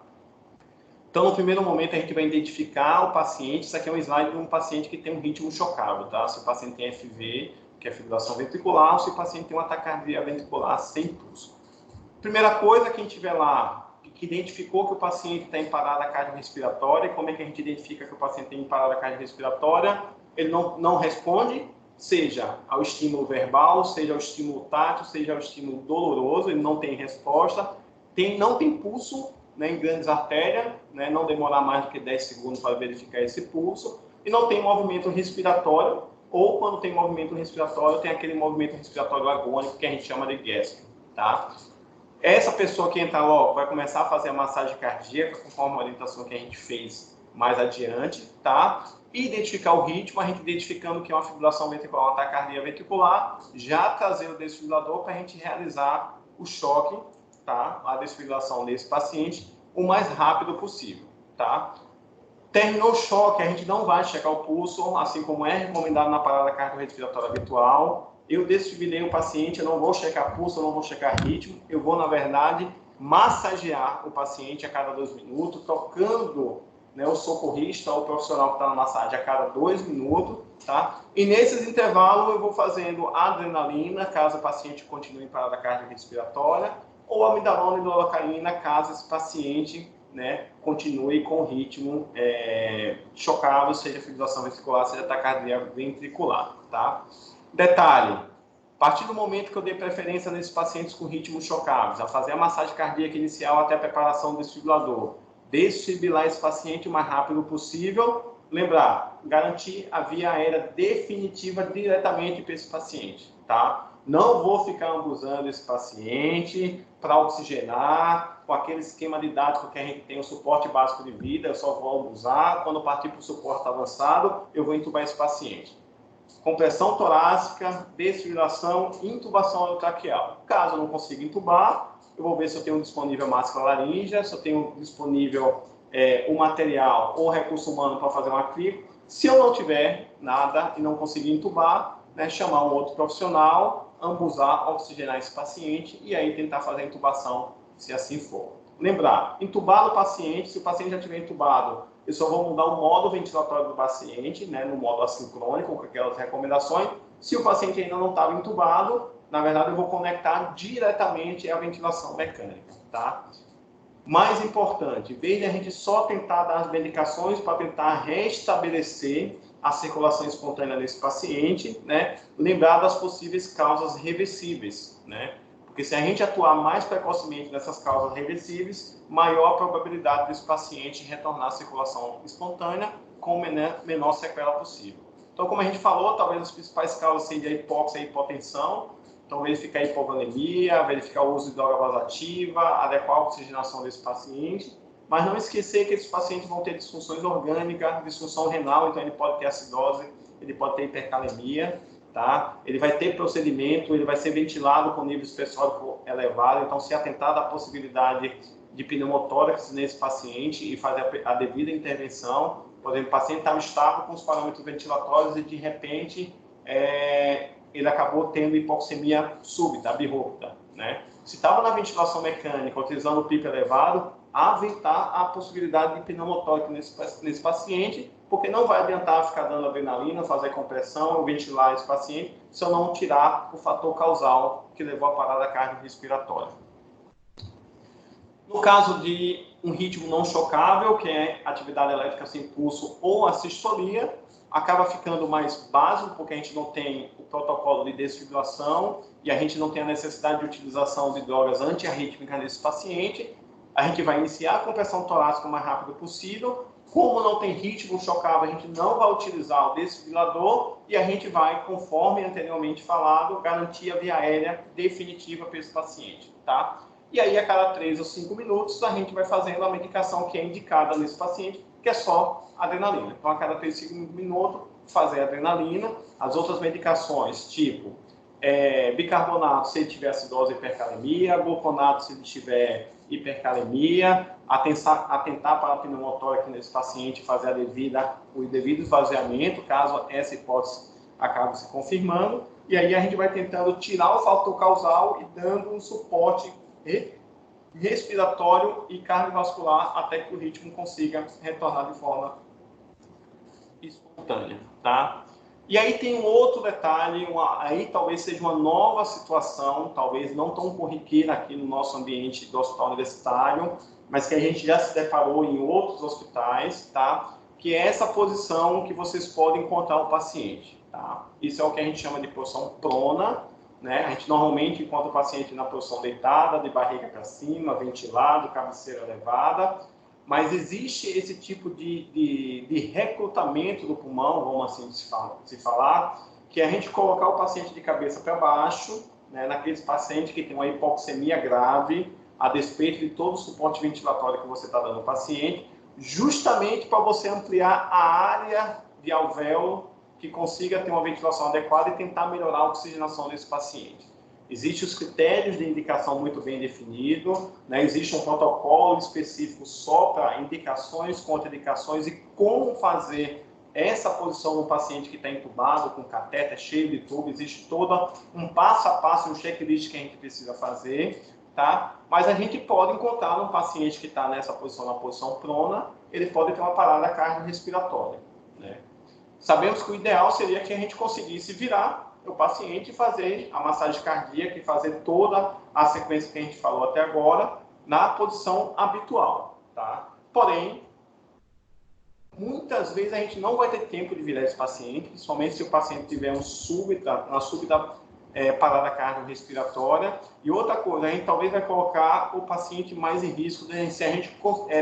Então, no primeiro momento, a gente vai identificar o paciente. Isso aqui é um slide de um paciente que tem um ritmo chocável, tá? Se o paciente tem FV, que é fibrilação ventricular, ou se o paciente tem uma taquicardia ventricular sem pulso. Primeira coisa, quem tiver lá, que identificou que o paciente está em parada cardiorrespiratória, como é que a gente identifica que o paciente tem parada cardiorrespiratória? Ele não responde, seja ao estímulo verbal, seja ao estímulo tátil, seja ao estímulo doloroso, ele não tem resposta. não tem pulso, né, em grandes artérias, né, não demorar mais do que 10 segundos para verificar esse pulso, e não tem movimento respiratório, ou quando tem movimento respiratório, tem aquele movimento respiratório agônico que a gente chama de gasping, tá? Essa pessoa que entra logo vai começar a fazer a massagem cardíaca, conforme a orientação que a gente fez mais adiante, tá? Identificar o ritmo, a gente identificando que é uma fibrilação ventricular, uma taquicardia ventricular, já trazer o desfibrilador para a gente realizar o choque, tá? A desfibrilação desse paciente o mais rápido possível, tá? Terminou o choque, a gente não vai checar o pulso, assim como é recomendado na parada cardiorrespiratória habitual. Eu desfibrilei o paciente, eu não vou checar pulso, eu não vou checar ritmo, eu vou, na verdade, massagear o paciente a cada 2 minutos, tocando, né, o socorrista ou o profissional que está na massagem a cada 2 minutos, tá? E nesses intervalos eu vou fazendo adrenalina, caso o paciente continue em parada cardiorrespiratória, ou amidalona e lidocaína, caso esse paciente, né, continue com ritmo chocável, seja fibrilação ventricular, seja taquicardia ventricular, tá? Detalhe, a partir do momento que eu dei preferência nesses pacientes com ritmo chocáveis, a fazer a massagem cardíaca inicial até a preparação do desfibrilador, desfibrilar esse paciente o mais rápido possível, lembrar, garantir a via aérea definitiva diretamente para esse paciente, tá? Não vou ficar abusando esse paciente para oxigenar, com aquele esquema didático que a gente tem o suporte básico de vida, eu só vou abusar, quando partir para o suporte avançado, eu vou intubar esse paciente. Compressão torácica, desfibrilação, intubação orotraqueal. Caso eu não consiga intubar, eu vou ver se eu tenho disponível máscara laríngea, se eu tenho disponível o material ou recurso humano para fazer uma crico. Se eu não tiver nada e não conseguir intubar, né, chamar um outro profissional, ambusar, oxigenar esse paciente e aí tentar fazer a intubação, se assim for. Lembrar, intubar o paciente, se o paciente já estiver intubado, eu só vou mudar o modo ventilatório do paciente, né, no modo assincrônico, com aquelas recomendações. Se o paciente ainda não estava intubado, na verdade eu vou conectar diretamente a ventilação mecânica, tá? Mais importante, em vez de a gente só tentar dar as medicações para tentar restabelecer a circulação espontânea desse paciente, né, lembrar das possíveis causas reversíveis, né? Porque se a gente atuar mais precocemente nessas causas reversíveis, maior a probabilidade desse paciente retornar à circulação espontânea com menor sequela possível. Então, como a gente falou, talvez as principais causas sejam a hipóxia e a hipotensão. Então, verificar a hipovolemia, verificar o uso de droga vasoativa, adequar a oxigenação desse paciente. Mas não esquecer que esses pacientes vão ter disfunções orgânicas, disfunção renal, então ele pode ter acidose, ele pode ter hipercalemia. Tá? Ele vai ter procedimento, ele vai ser ventilado com nível espessórico elevado, então se atentar da possibilidade de pneumotórax nesse paciente e fazer a devida intervenção. Por exemplo, o paciente estava estável com os parâmetros ventilatórios e de repente ele acabou tendo hipoxemia súbita, abrupta, né? Se estava na ventilação mecânica, utilizando o PIP elevado, aventar a possibilidade de pneumotórax nesse paciente, porque não vai adiantar ficar dando adrenalina, fazer compressão ou ventilar esse paciente, se eu não tirar o fator causal que levou à parada cardiorrespiratória. No caso de um ritmo não chocável, que é atividade elétrica sem pulso ou a sistolia, acaba ficando mais básico, porque a gente não tem o protocolo de desfibrilação e a gente não tem a necessidade de utilização de drogas antiarrítmicas nesse paciente. A gente vai iniciar a compressão torácica o mais rápido possível. Como não tem ritmo chocável, a gente não vai utilizar o desfibrilador e a gente vai, conforme anteriormente falado, garantir a via aérea definitiva para esse paciente, tá? E aí, a cada 3 ou 5 minutos, a gente vai fazendo a medicação que é indicada nesse paciente, que é só adrenalina. Então, a cada 3 ou 5 minutos, fazer adrenalina. As outras medicações, tipo bicarbonato, se ele tiver acidose e hipercalemia, gluconato, se ele tiver hipercalemia, atentar para a pneumotórax nesse paciente, fazer o devido esvaziamento, caso essa hipótese acabe se confirmando. E aí a gente vai tentando tirar o fator causal e dando um suporte respiratório e cardiovascular até que o ritmo consiga retornar de forma espontânea, tá? E aí tem um outro detalhe, aí talvez seja uma nova situação, talvez não tão corriqueira aqui no nosso ambiente do hospital universitário, mas que a gente já se deparou em outros hospitais, tá? Que é essa posição que vocês podem encontrar o paciente, tá? Isso é o que a gente chama de posição prona, né? A gente normalmente encontra o paciente na posição deitada, de barriga para cima, ventilado, cabeceira elevada, mas existe esse tipo de recrutamento do pulmão, vamos assim se falar, que é a gente colocar o paciente de cabeça para baixo, né, naqueles pacientes que têm uma hipoxemia grave, a despeito de todo o suporte ventilatório que você está dando ao paciente, justamente para você ampliar a área de alvéolo que consiga ter uma ventilação adequada e tentar melhorar a oxigenação desse paciente. Existem os critérios de indicação muito bem definidos, né? Existe um protocolo específico só para indicações, contraindicações e como fazer essa posição no paciente que está entubado, com catéter cheio de tubo. Existe todo um passo a passo, um checklist que a gente precisa fazer, tá? Mas a gente pode encontrar um paciente que está nessa posição, na posição prona, ele pode ter uma parada cardiorrespiratória, né? Sabemos que o ideal seria que a gente conseguisse virar o paciente e fazer a massagem cardíaca e fazer toda a sequência que a gente falou até agora na posição habitual, tá? Porém, muitas vezes a gente não vai ter tempo de virar esse paciente, principalmente se o paciente tiver uma súbita parada cardiorrespiratória. E outra coisa, a gente talvez vai colocar o paciente mais em risco se a gente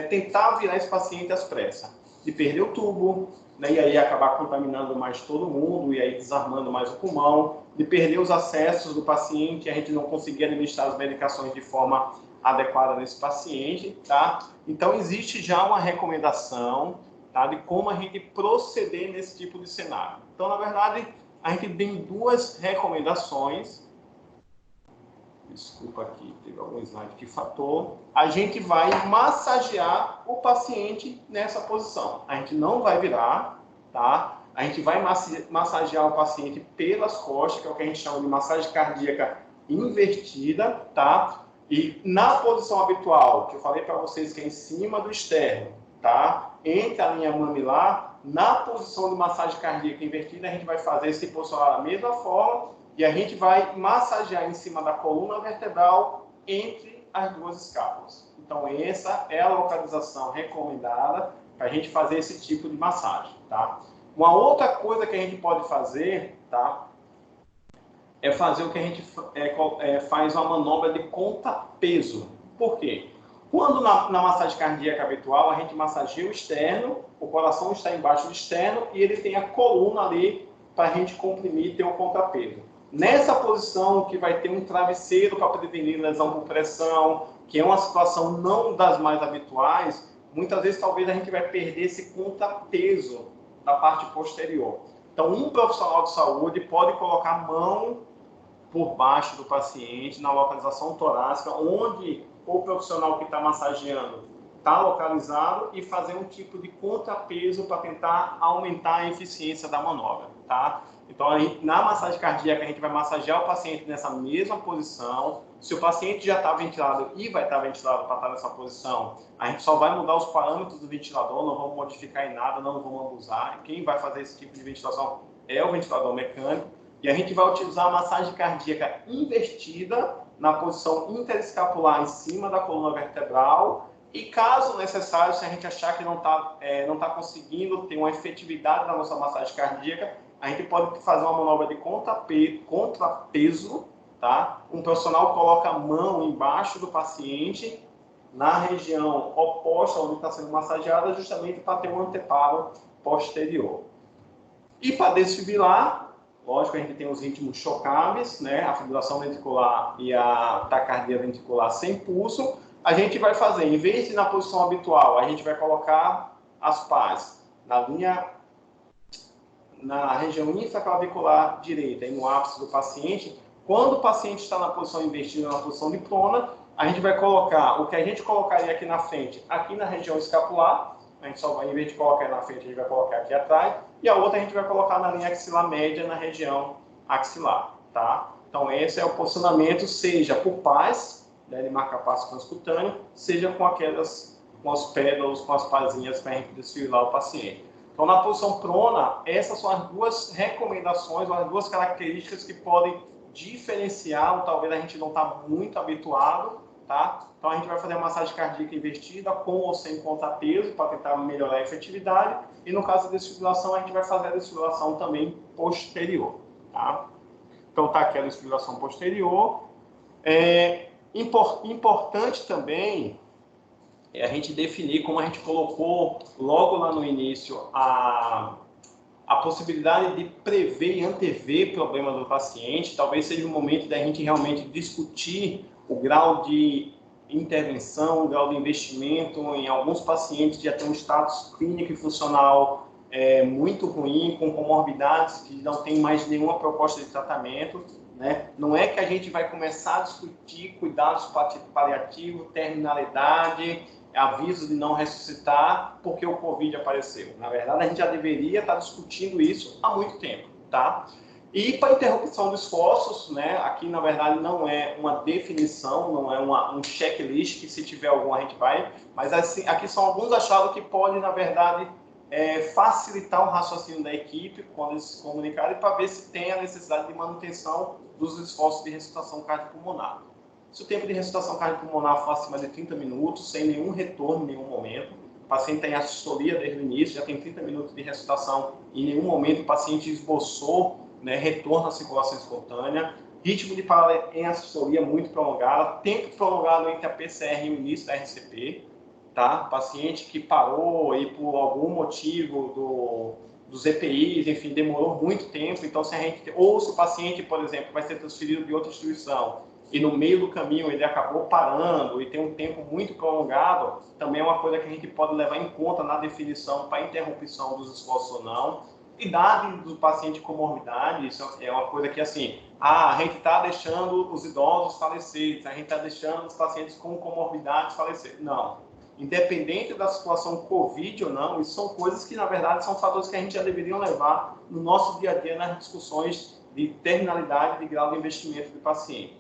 tentar virar esse paciente às pressas, de perder o tubo, né, e aí acabar contaminando mais todo mundo, e aí desarmando mais o pulmão, de perder os acessos do paciente, a gente não conseguir administrar as medicações de forma adequada nesse paciente, tá? Então, existe já uma recomendação, tá, de como a gente proceder nesse tipo de cenário. Então, na verdade, a gente tem duas recomendações. Desculpa aqui, teve algum slide que faltou. A gente vai massagear o paciente nessa posição. A gente não vai virar, tá? A gente vai massagear o paciente pelas costas, que é o que a gente chama de massagem cardíaca invertida, tá? E na posição habitual, que eu falei para vocês que é em cima do externo, tá? Entre a linha mamilar, na posição de massagem cardíaca invertida, a gente vai fazer se posicionar da mesma forma, e a gente vai massagear em cima da coluna vertebral entre as duas escápulas. Então, essa é a localização recomendada para a gente fazer esse tipo de massagem, tá? Uma outra coisa que a gente pode fazer, tá? É fazer o que a gente faz uma manobra de contrapeso. Por quê? Quando na massagem cardíaca habitual, a gente massageia o externo, o coração está embaixo do externo e ele tem a coluna ali para a gente comprimir e ter um contrapeso. Nessa posição que vai ter um travesseiro para prevenir lesão por pressão, que é uma situação não das mais habituais, muitas vezes talvez a gente vai perder esse contrapeso da parte posterior. Então, um profissional de saúde pode colocar a mão por baixo do paciente, na localização torácica, onde o profissional que está massageando está localizado e fazer um tipo de contrapeso para tentar aumentar a eficiência da manobra, tá? Então, na massagem cardíaca, a gente vai massagear o paciente nessa mesma posição. Se o paciente já está ventilado e vai estar ventilado para estar nessa posição, a gente só vai mudar os parâmetros do ventilador, não vamos modificar em nada, não vamos abusar. Quem vai fazer esse tipo de ventilação é o ventilador mecânico. E a gente vai utilizar a massagem cardíaca invertida na posição interescapular em cima da coluna vertebral. E caso necessário, se a gente achar que não tá conseguindo ter uma efetividade na nossa massagem cardíaca, a gente pode fazer uma manobra de contrapeso, tá? Um profissional coloca a mão embaixo do paciente, na região oposta onde está sendo massageada, justamente para ter um anteparo posterior. E para desfibrilar, lógico, a gente tem os ritmos chocáveis, né? A fibrilação ventricular e a taquicardia ventricular sem pulso. A gente vai fazer, em vez de na posição habitual, a gente vai colocar as pás na região infraclavicular direita e no ápice do paciente. Quando o paciente está na posição invertida, na posição de prona, a gente vai colocar o que a gente colocaria aqui na frente, aqui na região escapular. A gente só vai, em vez de colocar na frente, a gente vai colocar aqui atrás. E a outra a gente vai colocar na linha axilar média, na região axilar, tá? Então, esse é o posicionamento, seja por pás, né, de marca-passo transcutâneo, seja com as pérolas, com as pazinhas para a gente desfibrilar o paciente. Então, na posição prona, essas são as duas recomendações, as duas características que podem diferenciar, ou talvez a gente não está muito habituado, tá? Então, a gente vai fazer a massagem cardíaca invertida com ou sem contrapeso para tentar melhorar a efetividade. E no caso da desfibrilação, a gente vai fazer a desfibrilação também posterior, tá? Então, está aquela estruturação posterior. Importante também é a gente definir, como a gente colocou logo lá no início, a possibilidade de prever e antever problemas do paciente. Talvez seja o momento da gente realmente discutir o grau de intervenção, o grau de investimento. Em alguns pacientes já tem um status clínico e funcional muito ruim, com comorbidades que não tem mais nenhuma proposta de tratamento, né? Não é que a gente vai começar a discutir cuidados paliativos, terminalidade, aviso de não ressuscitar porque o Covid apareceu. Na verdade, a gente já deveria estar discutindo isso há muito tempo, tá? E para interrupção dos esforços, né? Aqui, na verdade, não é uma definição, não é um checklist que se tiver algum a gente vai, mas assim, aqui são alguns achados que podem, na verdade, facilitar o raciocínio da equipe quando eles se comunicarem para ver se tem a necessidade de manutenção dos esforços de ressuscitação cardiopulmonar. Se o tempo de ressuscitação cardiopulmonar for acima de 30 minutos, sem nenhum retorno em nenhum momento, o paciente tem assistolia desde o início, já tem 30 minutos de ressuscitação, em nenhum momento o paciente esboçou, né, retorno à circulação espontânea, ritmo de parada em assistolia muito prolongado, tempo prolongado entre a PCR e o início da RCP, tá? Paciente que parou e por algum motivo dos EPIs, enfim, demorou muito tempo, então se a gente, ou se o paciente, por exemplo, vai ser transferido de outra instituição, e no meio do caminho ele acabou parando e tem um tempo muito prolongado, também é uma coisa que a gente pode levar em conta na definição para interrupção dos esforços ou não. Idade do paciente com comorbidade, isso é uma coisa que, assim, a gente está deixando os idosos falecerem, a gente está deixando os pacientes com comorbidade falecer. Não. Independente da situação Covid ou não, isso são coisas que, na verdade, são fatores que a gente já deveria levar no nosso dia a dia nas discussões de terminalidade de grau de investimento do paciente.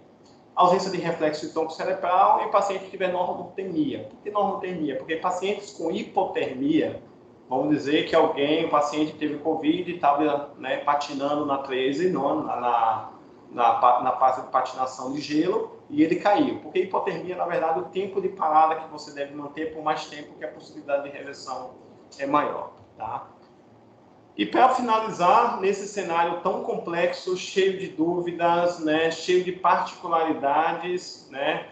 Ausência de reflexo de tronco cerebral e paciente que tiver normotermia. Por que normotermia? Porque pacientes com hipotermia, vamos dizer que o paciente teve Covid e estava, né, patinando na 13, na fase de patinação de gelo, e ele caiu. Porque hipotermia, na verdade, o tempo de parada que você deve manter por mais tempo, que a possibilidade de reversão é maior, tá? E para finalizar, nesse cenário tão complexo, cheio de dúvidas, né, cheio de particularidades, né,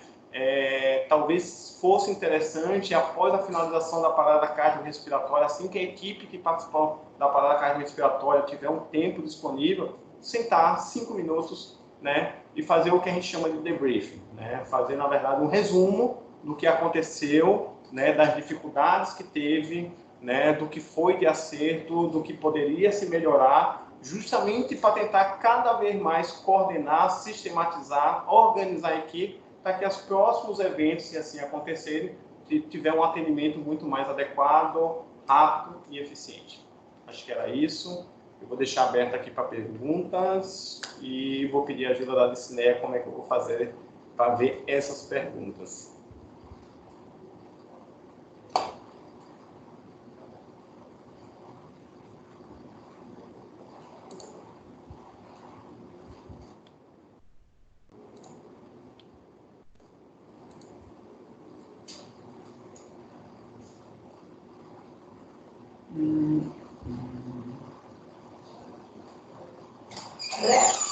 talvez fosse interessante, após a finalização da parada cardiorrespiratória, assim que a equipe que participou da parada cardiorrespiratória tiver um tempo disponível, sentar 5 minutos, né, e fazer o que a gente chama de debriefing, né, fazer, na verdade, um resumo do que aconteceu, né, das dificuldades que teve, né, do que foi de acerto, do que poderia se melhorar, justamente para tentar cada vez mais coordenar, sistematizar, organizar a equipe, para que os próximos eventos, se assim acontecerem, tiver um atendimento muito mais adequado, rápido e eficiente. Acho que era isso. Eu vou deixar aberto aqui para perguntas e vou pedir a ajuda da Dicineia como é que eu vou fazer para ver essas perguntas.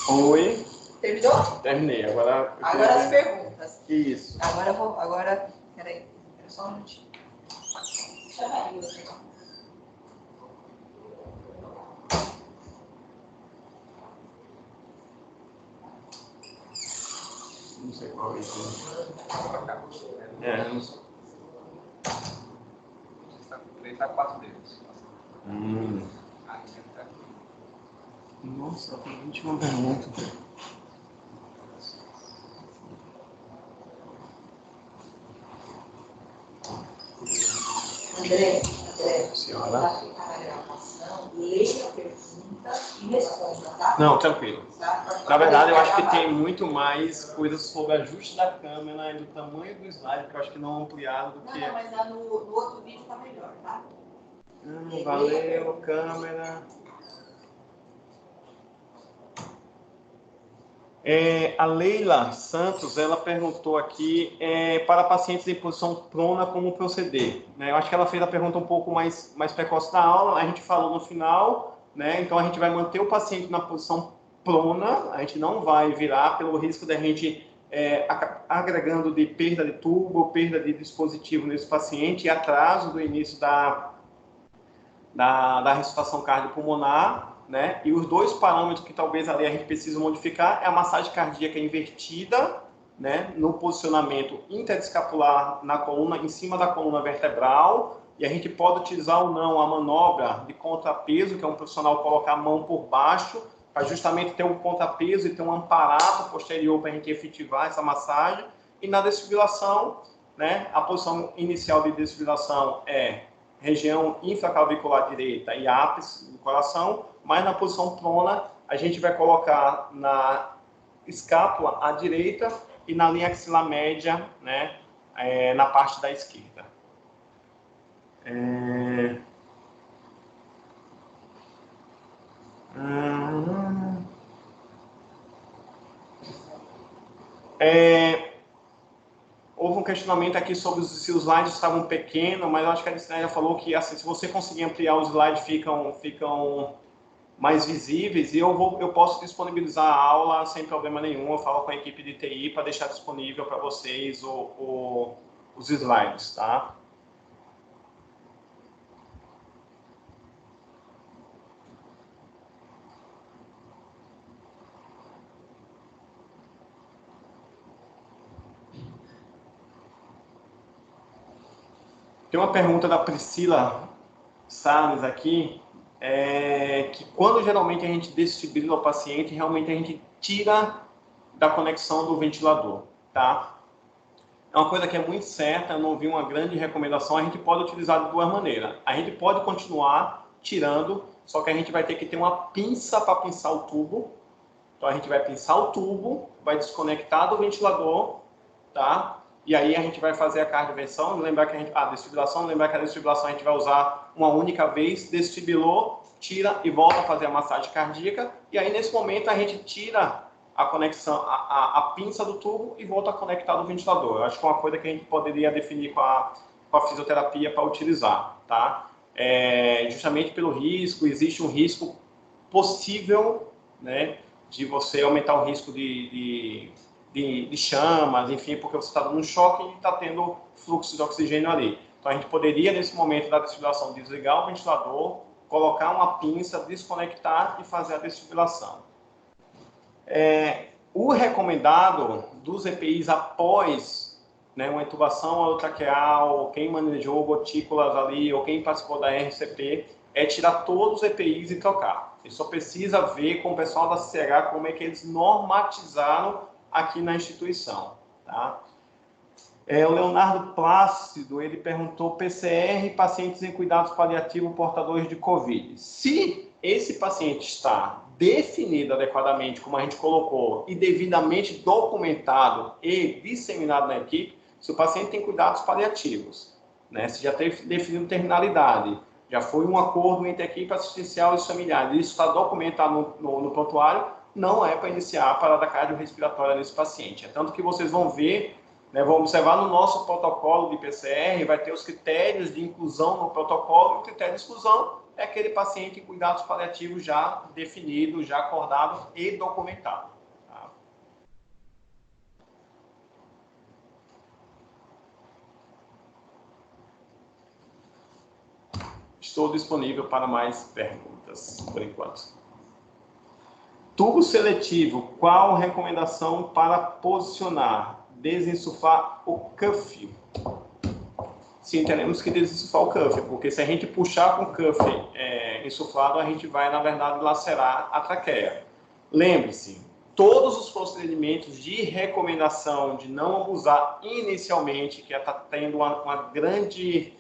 Oi. Terminou? Terminei. Agora as perguntas. Isso. Peraí. Só um minutinho. Chama aí. Não sei qual é isso. Não sei. 3 a 4 dedos. Nossa, tem 21 perguntas. André, Senhora. para ficar a gravação, leia a pergunta e responda, tá? Não, tranquilo. Tá? Na verdade, eu acho que tem muito mais coisas sobre ajuste da câmera e do tamanho do slide, que eu acho que não é ampliado do que... Não, mas no outro vídeo tá melhor, tá? Valeu, câmera. A Leila Santos, ela perguntou aqui para pacientes em posição prona como proceder. Né? Eu acho que ela fez a pergunta um pouco mais precoce na aula, a gente falou no final, né? Então a gente vai manter o paciente na posição prona, a gente não vai virar pelo risco da gente agregando de perda de tubo, perda de dispositivo nesse paciente e atraso do início da ressuscitação cardiopulmonar, né? E os dois parâmetros que talvez ali a gente precise modificar é a massagem cardíaca invertida, né? No posicionamento interdiscapular na coluna, em cima da coluna vertebral, e a gente pode utilizar ou não a manobra de contrapeso, que é um profissional colocar a mão por baixo, para justamente ter um contrapeso e ter um amparado posterior para a gente efetivar essa massagem. E na desfibrilação, né? A posição inicial de desfibrilação é região infraclavicular direita e ápice do coração, mas na posição prona a gente vai colocar na escápula à direita e na linha axilar média, né, na parte da esquerda. Houve um questionamento aqui sobre se os slides estavam pequenos, mas eu acho que a Cristina já falou que assim, se você conseguir ampliar os slides, ficam mais visíveis, e eu posso disponibilizar a aula sem problema nenhum. Eu falo com a equipe de TI para deixar disponível para vocês os slides, tá? Tem uma pergunta da Priscila Salles aqui, que quando geralmente a gente desfibrila o paciente, realmente a gente tira da conexão do ventilador, tá? É uma coisa que é muito certa, eu não vi uma grande recomendação, a gente pode utilizar de duas maneiras. A gente pode continuar tirando, só que a gente vai ter que ter uma pinça para pinçar o tubo. Então a gente vai pinçar o tubo, vai desconectar do ventilador, tá? E aí a gente vai fazer a cardioversão, lembrar que desfibrilação, lembrar que a desfibrilação a gente vai usar uma única vez, desfibilou, tira e volta a fazer a massagem cardíaca, e aí nesse momento a gente tira a conexão, a pinça do tubo e volta a conectar do ventilador. Eu acho que é uma coisa que a gente poderia definir com a fisioterapia para utilizar, tá? Justamente pelo risco, existe um risco possível, né, de você aumentar o risco de chamas, enfim, porque você está dando um choque e está tendo fluxo de oxigênio ali. Então, a gente poderia, nesse momento da desfibrilação, desligar o ventilador, colocar uma pinça, desconectar e fazer a desfibrilação. O recomendado dos EPIs após, né, uma intubação orotraqueal, quem manejou gotículas ali, ou quem participou da RCP, é tirar todos os EPIs e trocar. Ele só precisa ver com o pessoal da CCH como é que eles normatizaram aqui na instituição, tá? O Leonardo Plácido, ele perguntou PCR, pacientes em cuidados paliativos portadores de Covid. Se esse paciente está definido adequadamente, como a gente colocou, e devidamente documentado e disseminado na equipe, se o paciente tem cuidados paliativos, né? Se já teve definido terminalidade, já foi um acordo entre a equipe assistencial e os familiares, isso está documentado no prontuário, não é para iniciar a parada cardiorrespiratória nesse paciente. É tanto que vocês vão ver, né, vão observar no nosso protocolo de PCR, vai ter os critérios de inclusão no protocolo, e o critério de exclusão é aquele paciente em cuidados paliativos já definido, já acordado e documentado. Tá? Estou disponível para mais perguntas, por enquanto. Tubo seletivo, qual recomendação para posicionar? Desinsuflar o cuff. Sim, teremos que desinsuflar o cuff, porque se a gente puxar com o cuff insuflado, a gente vai, na verdade, lacerar a traqueia. Lembre-se, todos os procedimentos de recomendação de não abusar inicialmente, que está tendo uma grande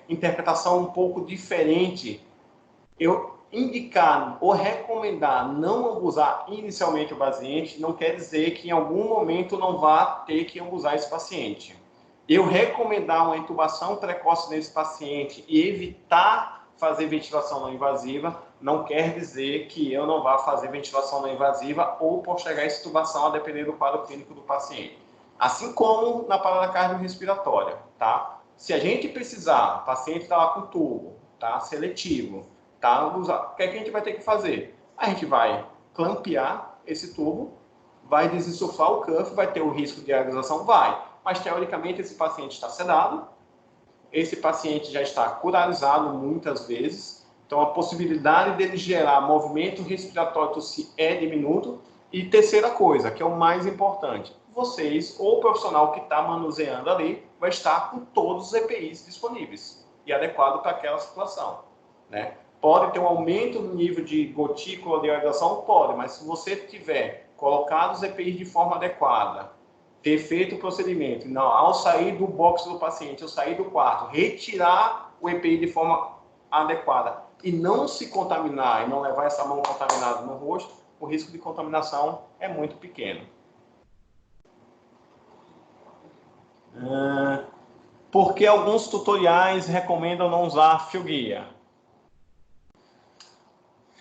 interpretação um pouco diferente, eu indicar ou recomendar não abusar inicialmente o paciente não quer dizer que em algum momento não vá ter que abusar esse paciente. Eu recomendar uma intubação precoce nesse paciente e evitar fazer ventilação não invasiva não quer dizer que eu não vá fazer ventilação não invasiva ou postergar essa intubação a depender do quadro clínico do paciente. Assim como na parada cardiorrespiratória, tá? Se a gente precisar, o paciente está lá com tubo, tá? Seletivo, tá? O que é que a gente vai ter que fazer? A gente vai clampear esse tubo, vai desinsuflar o cuff, vai ter o risco de agonização? Vai. Mas, teoricamente, esse paciente está sedado, esse paciente já está curalizado muitas vezes, então a possibilidade dele gerar movimento respiratório tossir é diminuto. E terceira coisa, que é o mais importante, vocês, ou o profissional que está manuseando ali, vai estar com todos os EPIs disponíveis e adequado para aquela situação, né? Pode ter um aumento no nível de gotícula de irrigação? Pode, mas se você tiver colocado os EPIs de forma adequada, ter feito o procedimento, não, ao sair do box do paciente, ao sair do quarto, retirar o EPI de forma adequada e não se contaminar e não levar essa mão contaminada no rosto, o risco de contaminação é muito pequeno. Por que alguns tutoriais recomendam não usar fio guia?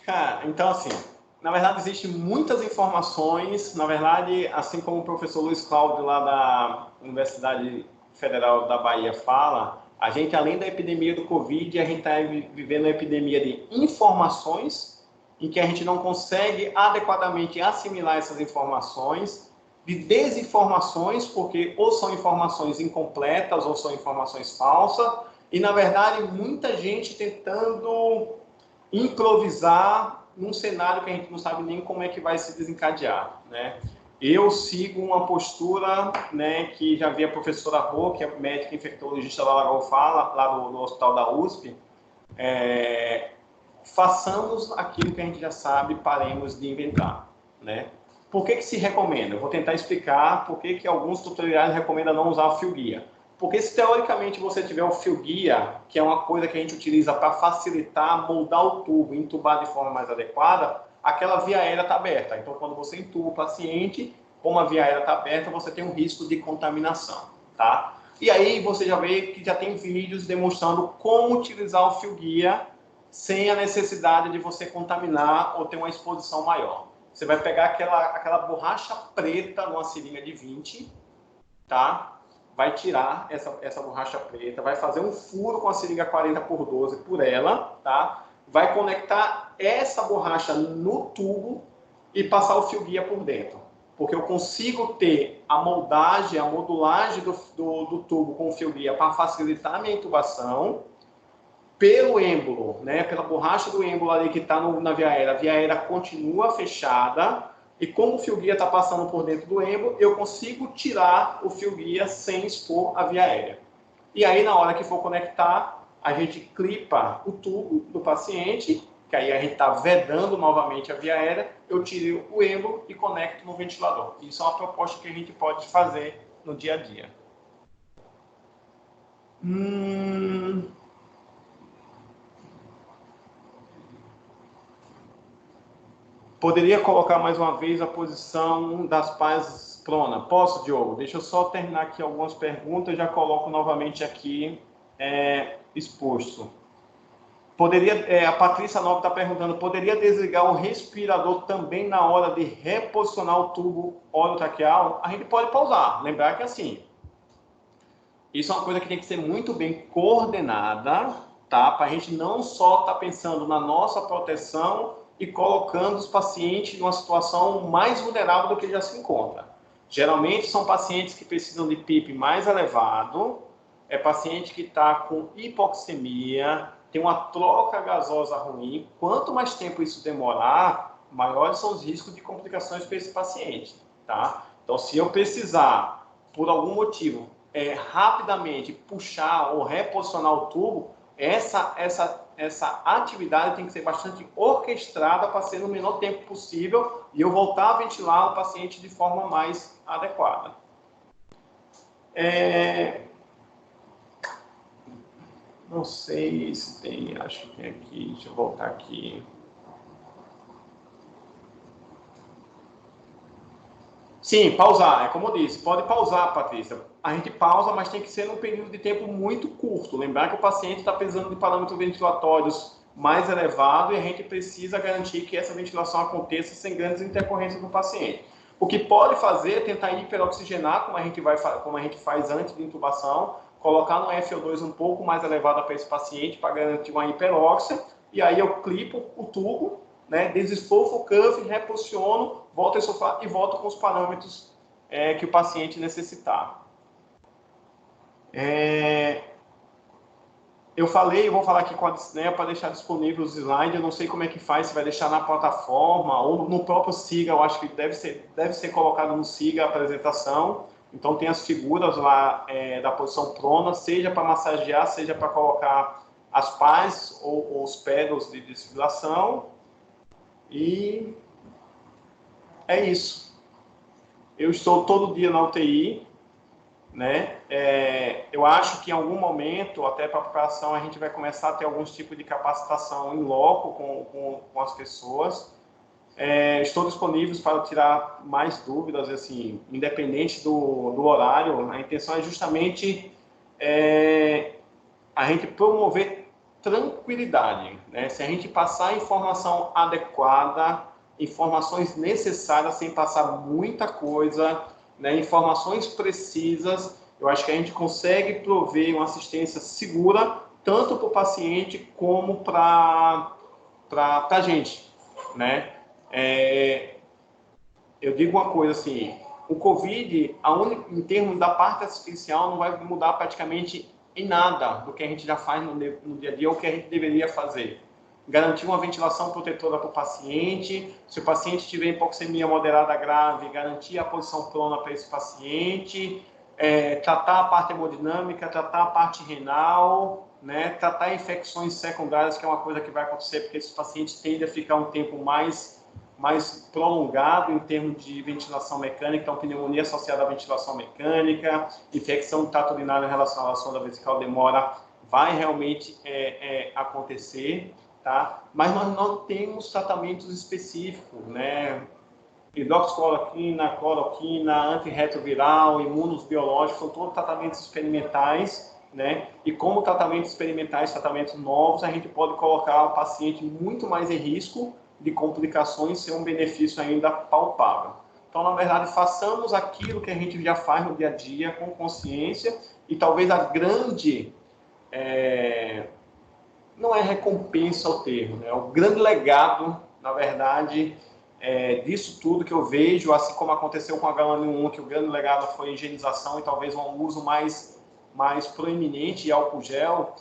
Cara, então assim, na verdade existem muitas informações, na verdade, assim como o professor Luiz Cláudio lá da Universidade Federal da Bahia fala, a gente além da epidemia do Covid, a gente está vivendo uma epidemia de informações em que a gente não consegue adequadamente assimilar essas informações, de desinformações, porque ou são informações incompletas ou são informações falsas, e na verdade muita gente tentando improvisar num cenário que a gente não sabe nem como é que vai se desencadear, né? Eu sigo uma postura, né, que já vi a professora Rô, que é médica infectologista lá da Fala, lá no hospital da USP, façamos aquilo que a gente já sabe, paremos de inventar, né? Por que se recomenda? Eu vou tentar explicar por que alguns tutoriais recomendam não usar o fio guia. Porque se teoricamente você tiver o fio guia, que é uma coisa que a gente utiliza para facilitar, moldar o tubo, entubar de forma mais adequada, aquela via aérea está aberta. Então, quando você entuba o paciente, como a via aérea está aberta, você tem um risco de contaminação, tá? E aí você já vê que já tem vídeos demonstrando como utilizar o fio guia sem a necessidade de você contaminar ou ter uma exposição maior. Você vai pegar aquela borracha preta numa seringa de 20, tá? Vai tirar essa borracha preta, vai fazer um furo com a seringa 40 por 12 por ela, tá? Vai conectar essa borracha no tubo e passar o fio guia por dentro. Porque eu consigo ter a moldagem, a modulagem do tubo com o fio guia para facilitar a minha intubação, pelo êmbolo, né? Pela borracha do êmbolo ali que está na via aérea, a via aérea continua fechada, e como o fio guia está passando por dentro do êmbolo, eu consigo tirar o fio guia sem expor a via aérea. E aí, na hora que for conectar, a gente clipa o tubo do paciente, que aí a gente está vedando novamente a via aérea, eu tiro o êmbolo e conecto no ventilador. Isso é uma proposta que a gente pode fazer no dia a dia. Poderia colocar mais uma vez a posição das pás prona? Posso, Diogo? Deixa eu só terminar aqui algumas perguntas, já coloco novamente aqui exposto. A Patrícia Nobre está perguntando, poderia desligar o respirador também na hora de reposicionar o tubo orotraqueal? A gente pode pausar. Lembrar que assim, isso é uma coisa que tem que ser muito bem coordenada, tá? Para a gente não só estar pensando na nossa proteção e colocando os pacientes numa situação mais vulnerável do que já se encontra. Geralmente são pacientes que precisam de PIP mais elevado, é paciente que está com hipoxemia, tem uma troca gasosa ruim. Quanto mais tempo isso demorar, maiores são os riscos de complicações para esse paciente, tá? Então, se eu precisar, por algum motivo, rapidamente puxar ou reposicionar o tubo, essa atividade tem que ser bastante orquestrada para ser no menor tempo possível e eu voltar a ventilar o paciente de forma mais adequada. Não sei se tem, acho que tem aqui, deixa eu voltar aqui. Sim, pausar, como eu disse, pode pausar, Patrícia. A gente pausa, mas tem que ser num período de tempo muito curto. Lembrar que o paciente está precisando de parâmetros ventilatórios mais elevados e a gente precisa garantir que essa ventilação aconteça sem grandes intercorrências do paciente. O que pode fazer é tentar hiperoxigenar, como a gente faz antes de intubação, colocar no FO2 um pouco mais elevado para esse paciente para garantir uma hiperóxia, e aí eu clipo o tubo, né? Desestofo o cuff, reposiciono, volto a estofar e volto com os parâmetros que o paciente necessitar. Eu vou falar aqui com a Disney para deixar disponível os slides. Eu não sei como é que faz, se vai deixar na plataforma ou no próprio SIGA. Eu acho que deve ser colocado no SIGA a apresentação. Então, tem as figuras lá da posição prona, seja para massagear, seja para colocar as pás ou os pedals de desfibrilação. E é isso. Eu estou todo dia na UTI, né? Eu acho que em algum momento, até para a preparação, a gente vai começar a ter alguns tipos de capacitação em loco com as pessoas. Estou disponível para tirar mais dúvidas, assim, independente do horário. A intenção é justamente a gente promover tranquilidade, né? Se a gente passar a informação adequada, informações necessárias, sem passar muita coisa, né? Informações precisas, eu acho que a gente consegue prover uma assistência segura, tanto para o paciente como para a gente, né? Eu digo uma coisa assim, o COVID, em termos da parte assistencial, não vai mudar praticamente em nada do que a gente já faz no dia a dia, ou o que a gente deveria fazer. Garantir uma ventilação protetora para o paciente, se o paciente tiver hipoxemia moderada grave, garantir a posição prona para esse paciente, tratar a parte hemodinâmica, tratar a parte renal, né, tratar infecções secundárias, que é uma coisa que vai acontecer, porque esses pacientes tendem a ficar um tempo mais prolongado em termos de ventilação mecânica, então pneumonia associada à ventilação mecânica, infecção do trato urinário em relação à sonda vesical demora, vai realmente acontecer, tá? Mas nós não temos tratamentos específicos, né? Hidroxicloroquina, cloroquina, antirretroviral, imunos biológicos, são todos tratamentos experimentais, né? E como tratamentos experimentais, tratamentos novos, a gente pode colocar o paciente muito mais em risco de complicações sem um benefício ainda palpável. Então, na verdade, façamos aquilo que a gente já faz no dia a dia com consciência e talvez a grande... não é recompensa o termo, né? O grande legado, na verdade, disso tudo que eu vejo, assim como aconteceu com a H1N1, que o grande legado foi a higienização e talvez um uso mais proeminente de álcool gel,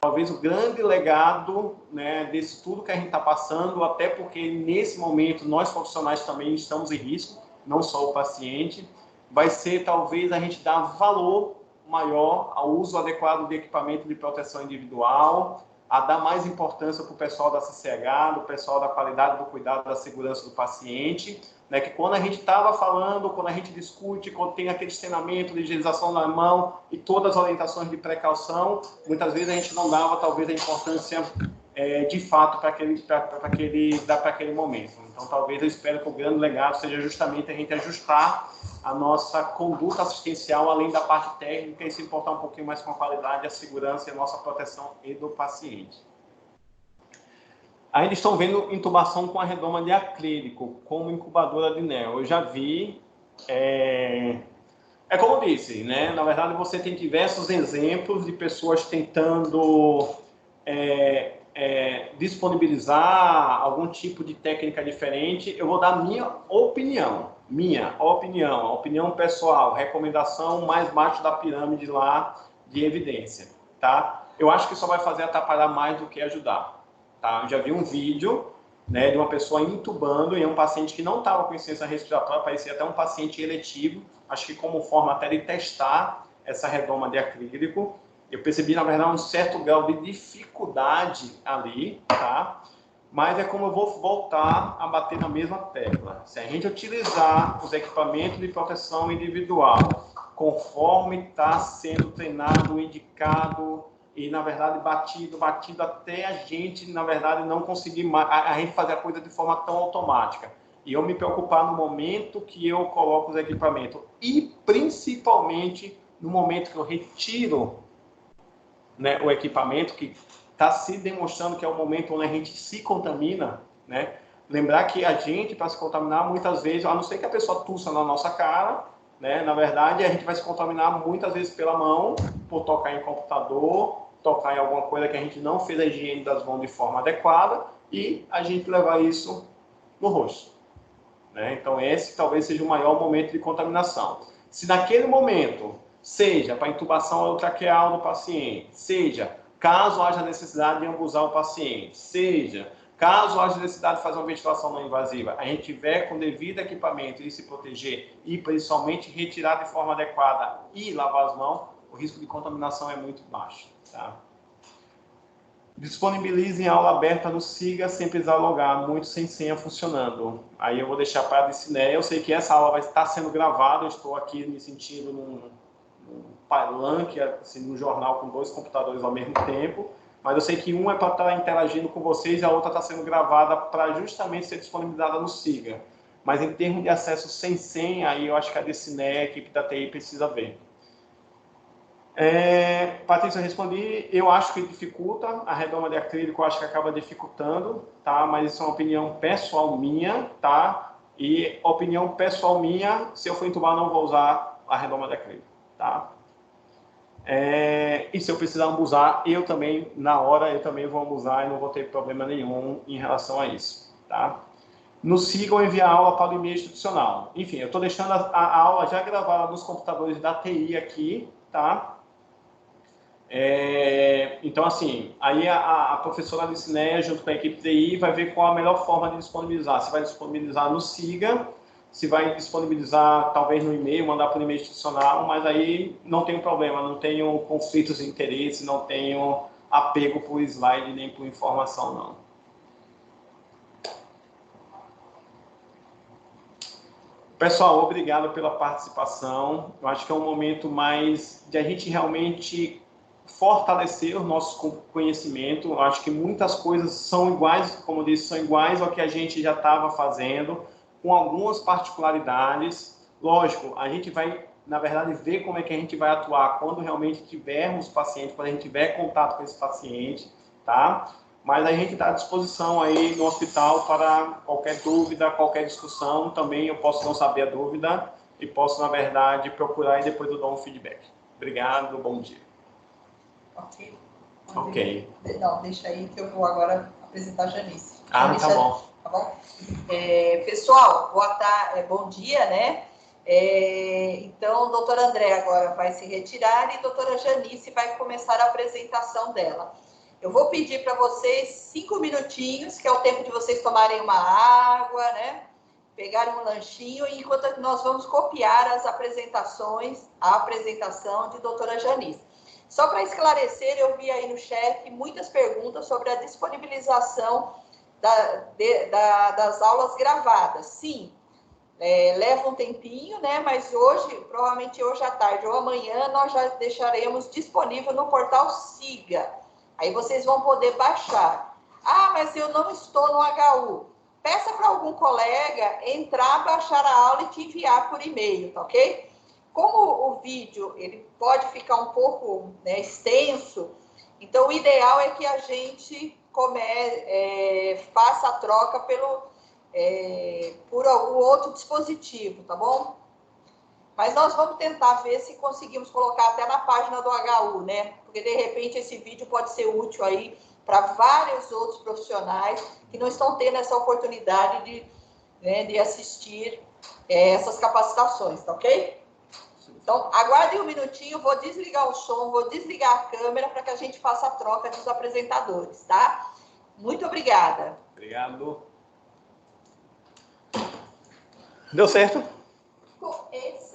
talvez o grande legado, né, desse tudo que a gente está passando, até porque nesse momento nós profissionais também estamos em risco, não só o paciente, vai ser talvez a gente dar valor maior ao uso adequado de equipamento de proteção individual, a dar mais importância para o pessoal da CCH, do pessoal da qualidade do cuidado da segurança do paciente, né, que quando a gente estava falando, quando a gente discute, quando tem aquele treinamento de higienização na mão e todas as orientações de precaução, muitas vezes a gente não dava talvez a importância de fato para aquele momento. Então talvez eu espero que o grande legado seja justamente a gente ajustar a nossa conduta assistencial, além da parte técnica, e se importar um pouquinho mais com a qualidade, a segurança e a nossa proteção e do paciente. Ainda estão vendo intubação com a redoma de acrílico, como incubadora de NEO. Eu já vi. Como eu disse, né? Na verdade, você tem diversos exemplos de pessoas tentando disponibilizar algum tipo de técnica diferente. Eu vou dar minha opinião, a opinião pessoal, recomendação mais baixo da pirâmide lá de evidência, tá? Eu acho que só vai fazer atrapalhar mais do que ajudar, tá? Eu já vi um vídeo, né, de uma pessoa intubando e um paciente que não estava com insuficiência respiratória, parecia até um paciente eletivo, acho que como forma até de testar essa redoma de acrílico. Eu percebi, na verdade, um certo grau de dificuldade ali, tá? Mas é como eu vou voltar a bater na mesma tecla. Se a gente utilizar os equipamentos de proteção individual conforme está sendo treinado, indicado e, na verdade, batido até a gente, na verdade, não conseguir mais, a gente fazer a coisa de forma tão automática. E eu me preocupar no momento que eu coloco os equipamentos e, principalmente, no momento que eu retiro, né, o equipamento, que está se demonstrando que é o momento onde a gente se contamina, né? Lembrar que a gente, para se contaminar, muitas vezes, a não ser que a pessoa tussa na nossa cara, né? Na verdade, a gente vai se contaminar muitas vezes pela mão, por tocar em computador, tocar em alguma coisa que a gente não fez a higiene das mãos de forma adequada e a gente levar isso no rosto. Né? Então, esse talvez seja o maior momento de contaminação. Se naquele momento, seja para intubação orotraqueal do paciente, seja caso haja necessidade de ambusar o paciente, seja caso haja necessidade de fazer uma ventilação não invasiva, a gente tiver com devido equipamento e se proteger e principalmente retirar de forma adequada e lavar as mãos, o risco de contaminação é muito baixo. Tá? Disponibilize em aula aberta no SIGA sem precisar logar, muito sem senha funcionando. Aí eu vou deixar para a Dicineia. Eu sei que essa aula vai estar sendo gravada, eu estou aqui me sentindo num palanque, assim, num jornal com 2 computadores ao mesmo tempo, mas eu sei que um é para estar interagindo com vocês e a outra está sendo gravada para justamente ser disponibilizada no SIGA. Mas em termos de acesso sem senha, aí eu acho que a Dicineia, a equipe da TI, precisa ver. Patrícia, eu respondi, eu acho que dificulta, a redoma de acrílico eu acho que acaba dificultando, tá? Mas isso é uma opinião pessoal minha, tá? E opinião pessoal minha, se eu for entubar não vou usar a redoma de acrílico, tá? E se eu precisar ambusar, eu também, na hora, eu também vou ambusar e não vou ter problema nenhum em relação a isso, tá? Nos sigam enviar aula para o e-mail institucional. Enfim, eu estou deixando a aula já gravada nos computadores da TI aqui, tá? Então, assim, aí a professora Dicineia, junto com a equipe TI, vai ver qual a melhor forma de disponibilizar. Se vai disponibilizar no SIGA, se vai disponibilizar talvez no e-mail, mandar por e-mail institucional, mas aí não tem problema, não tenho conflitos de interesse, não tenho apego por slide nem por informação, não. Pessoal, obrigado pela participação. Eu acho que é um momento mais de a gente realmente fortalecer o nosso conhecimento. Eu acho que muitas coisas são iguais, como eu disse, são iguais ao que a gente já estava fazendo, com algumas particularidades. Lógico, a gente vai, na verdade, ver como é que a gente vai atuar quando realmente tivermos paciente, quando a gente tiver contato com esse paciente, tá? Mas a gente está à disposição aí no hospital para qualquer dúvida, qualquer discussão. Também eu posso não saber a dúvida e posso, na verdade, procurar e depois eu dou um feedback. Obrigado, bom dia. Ok. Ok. Não, deixa aí que eu vou agora apresentar a Janice. Ah, tá bom. Tá bom? Pessoal, boa tarde, bom dia, né? Então, o doutor André agora vai se retirar e a doutora Janice vai começar a apresentação dela. Eu vou pedir para vocês 5 minutinhos, que é o tempo de vocês tomarem uma água, né? Pegarem um lanchinho, e enquanto nós vamos copiar as apresentações, a apresentação de doutora Janice. Só para esclarecer, eu vi aí no chat muitas perguntas sobre a disponibilização das aulas gravadas. Sim, leva um tempinho, né? Mas hoje, provavelmente hoje à tarde ou amanhã, nós já deixaremos disponível no portal SIGA. Aí vocês vão poder baixar. Ah, mas eu não estou no HU. Peça para algum colega entrar, baixar a aula e te enviar por e-mail, tá ok? Como o vídeo ele pode ficar um pouco, né, extenso, então o ideal é que a gente faça a troca por algum outro dispositivo, tá bom? Mas nós vamos tentar ver se conseguimos colocar até na página do HU, né? Porque de repente esse vídeo pode ser útil aí para vários outros profissionais que não estão tendo essa oportunidade de assistir essas capacitações, tá ok? Então, aguardem um minutinho, vou desligar o som, vou desligar a câmera para que a gente faça a troca dos apresentadores, tá? Muito obrigada. Obrigado. Deu certo? Esse